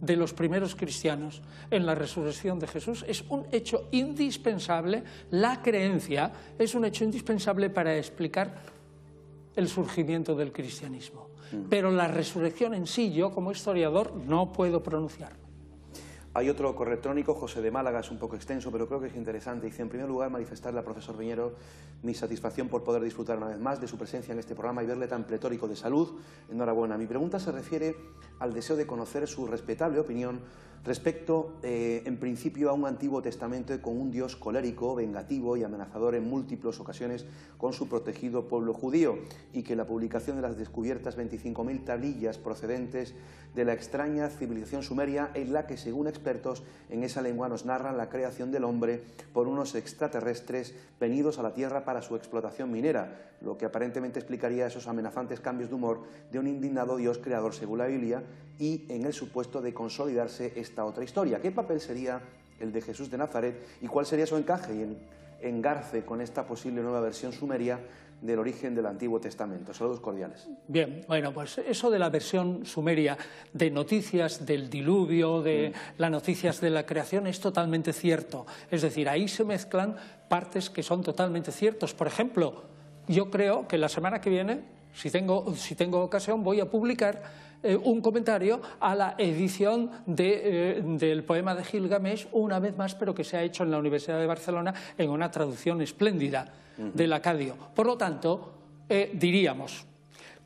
de los primeros cristianos en la resurrección de Jesús es un hecho indispensable. La creencia es un hecho indispensable para explicar el surgimiento del cristianismo. Pero la resurrección en sí, yo como historiador no puedo pronunciarme. Hay otro correo electrónico, José de Málaga, es un poco extenso, pero creo que es interesante. Dice: en primer lugar, manifestarle al profesor Piñero mi satisfacción por poder disfrutar una vez más de su presencia en este programa y verle tan pletórico de salud. Enhorabuena. Mi pregunta se refiere al deseo de conocer su respetable opinión respecto, en principio, a un Antiguo Testamento con un Dios colérico, vengativo y amenazador en múltiples ocasiones con su protegido pueblo judío, y que la publicación de las descubiertas 25.000 tablillas procedentes de la extraña civilización sumeria, en la que, según expertos en esa lengua, nos narran la creación del hombre por unos extraterrestres venidos a la Tierra para su explotación minera, lo que aparentemente explicaría esos amenazantes cambios de humor de un indignado Dios creador según la Biblia, y en el supuesto de consolidarse esta otra historia. ¿Qué papel sería el de Jesús de Nazaret y cuál sería su encaje y engarce con esta posible nueva versión sumeria del origen del Antiguo Testamento? Saludos cordiales. Bien, bueno, pues eso de la versión sumeria de noticias del diluvio, de las noticias de la creación, es totalmente cierto. Es decir, ahí se mezclan partes que son totalmente ciertos. Por ejemplo, yo creo que la semana que viene, si tengo ocasión, voy a publicar un comentario a la edición del poema de Gilgamesh, una vez más, pero que se ha hecho en la Universidad de Barcelona en una traducción espléndida del acadio. Por lo tanto, diríamos,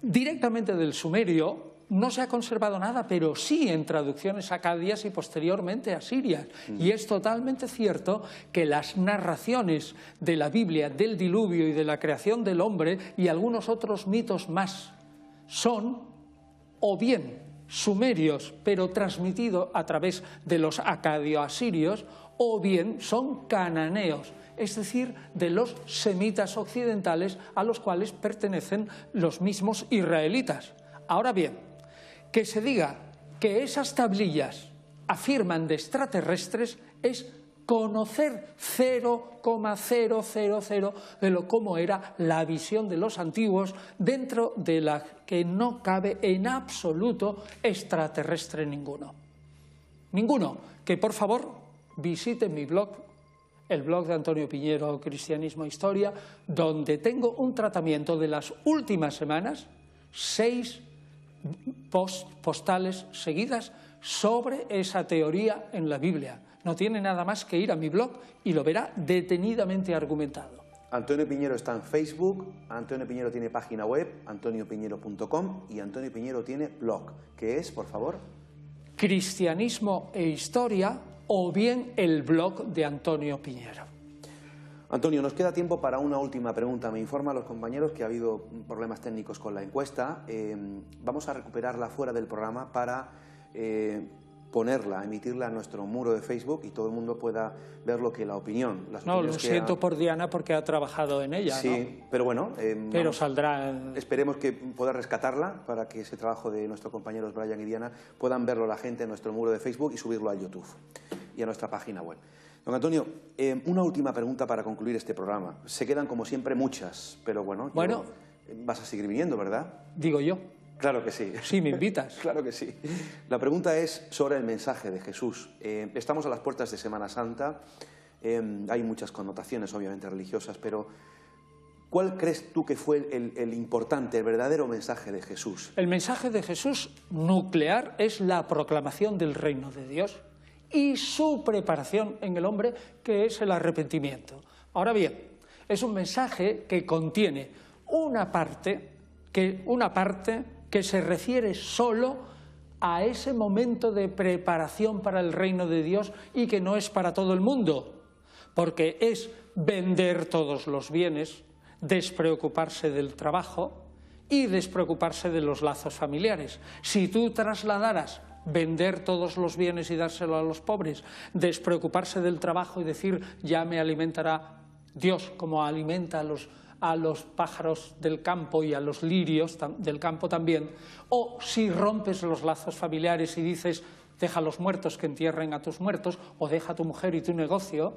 directamente del sumerio no se ha conservado nada, pero sí en traducciones acadias y posteriormente asirias. Y es totalmente cierto que las narraciones de la Biblia, del diluvio y de la creación del hombre y algunos otros mitos más son o bien sumerios, pero transmitidos a través de los acadio-asirios, o bien son cananeos, es decir, de los semitas occidentales a los cuales pertenecen los mismos israelitas. Ahora bien, que se diga que esas tablillas afirman de extraterrestres es conocer 0,000 de cómo era la visión de los antiguos, dentro de la que no cabe en absoluto extraterrestre ninguno. Ninguno. Que por favor visiten mi blog, el blog de Antonio Piñero, Cristianismo e Historia, donde tengo un tratamiento de las últimas semanas, 6 postales seguidas sobre esa teoría en la Biblia. No tiene nada más que ir a mi blog y lo verá detenidamente argumentado. Antonio Piñero está en Facebook, Antonio Piñero tiene página web, antoniopiñero.com, y Antonio Piñero tiene blog, que es, por favor, Cristianismo e Historia, o bien el blog de Antonio Piñero. Antonio, nos queda tiempo para una última pregunta. Me informan los compañeros que ha habido problemas técnicos con la encuesta. Vamos a recuperarla fuera del programa para ponerla, emitirla a nuestro muro de Facebook y todo el mundo pueda ver la opinión. No, lo siento por Diana porque ha trabajado en ella, sí, ¿no? Pero bueno, pero saldrá. Esperemos que pueda rescatarla para que ese trabajo de nuestros compañeros Brian y Diana puedan verlo la gente en nuestro muro de Facebook y subirlo a YouTube y a nuestra página web. Don Antonio, una última pregunta para concluir este programa. Se quedan como siempre muchas, pero bueno, vas a seguir viniendo, ¿verdad? Digo yo. Claro que sí. Sí, me invitas. Claro que sí. La pregunta es sobre el mensaje de Jesús. Estamos a las puertas de Semana Santa, hay muchas connotaciones obviamente religiosas, pero ¿cuál crees tú que fue el importante, el verdadero mensaje de Jesús? El mensaje de Jesús nuclear es la proclamación del reino de Dios y su preparación en el hombre, que es el arrepentimiento. Ahora bien, Es un mensaje que contiene una parte que se refiere solo a ese momento de preparación para el reino de Dios y que no es para todo el mundo, porque es vender todos los bienes, despreocuparse del trabajo y despreocuparse de los lazos familiares. Si tú trasladaras vender todos los bienes y dárselo a los pobres, despreocuparse del trabajo y decir ya me alimentará Dios como alimenta a los pájaros del campo y a los lirios del campo también, o si rompes los lazos familiares y dices deja a los muertos que entierren a tus muertos o deja a tu mujer y tu negocio,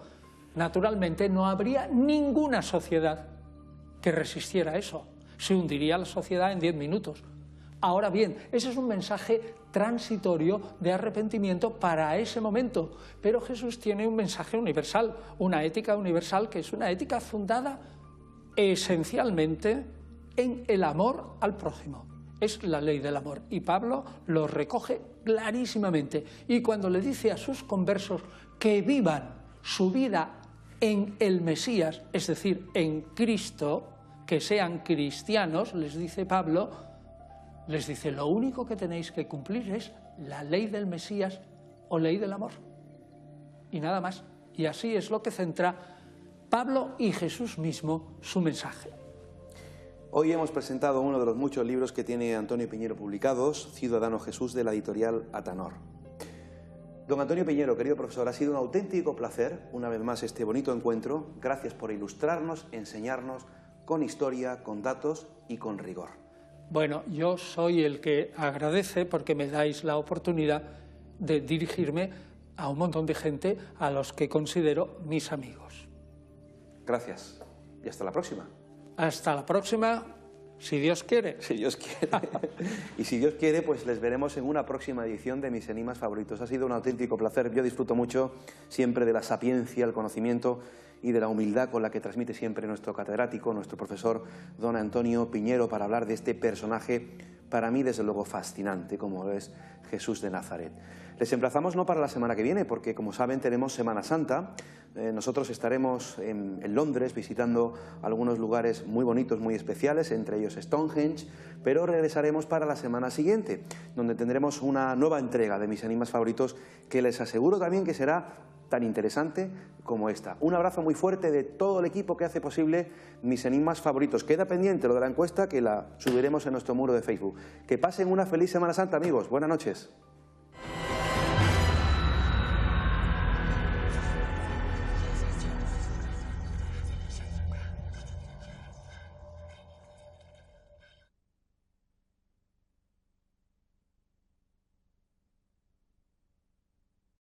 naturalmente no habría ninguna sociedad que resistiera eso. Se hundiría la sociedad en 10 minutos. Ahora bien, ese es un mensaje transitorio de arrepentimiento para ese momento, pero Jesús tiene un mensaje universal, una ética universal que es una ética fundada esencialmente en el amor al prójimo. Es la ley del amor y Pablo lo recoge clarísimamente, y cuando le dice a sus conversos que vivan su vida en el Mesías, es decir, en Cristo, que sean cristianos, les dice Pablo, les dice lo único que tenéis que cumplir es la ley del Mesías o ley del amor y nada más. Y así es lo que centra Pablo y Jesús mismo su mensaje. Hoy hemos presentado uno de los muchos libros que tiene Antonio Piñero publicados, Ciudadano Jesús, de la editorial Atanor. Don Antonio Piñero, querido profesor, ha sido un auténtico placer, una vez más, este bonito encuentro. Gracias por ilustrarnos, enseñarnos con historia, con datos y con rigor. Bueno, yo soy el que agradece porque me dais la oportunidad de dirigirme a un montón de gente a los que considero mis amigos. Gracias y hasta la próxima. Hasta la próxima, si Dios quiere. Si Dios quiere. Y si Dios quiere, pues les veremos en una próxima edición de Mis Enigmas Favoritos. Ha sido un auténtico placer. Yo disfruto mucho siempre de la sapiencia, el conocimiento y de la humildad con la que transmite siempre nuestro catedrático, nuestro profesor don Antonio Piñero, para hablar de este personaje, para mí desde luego fascinante, como es Jesús de Nazaret. Les emplazamos no para la semana que viene, porque como saben tenemos Semana Santa. Nosotros estaremos en Londres visitando algunos lugares muy bonitos, muy especiales, entre ellos Stonehenge, pero regresaremos para la semana siguiente, donde tendremos una nueva entrega de Mis Enigmas Favoritos, que les aseguro también que será tan interesante como esta. Un abrazo muy fuerte de todo el equipo que hace posible Mis Enigmas Favoritos. Queda pendiente lo de la encuesta, que la subiremos en nuestro muro de Facebook. Que pasen una feliz Semana Santa, amigos. Buenas noches.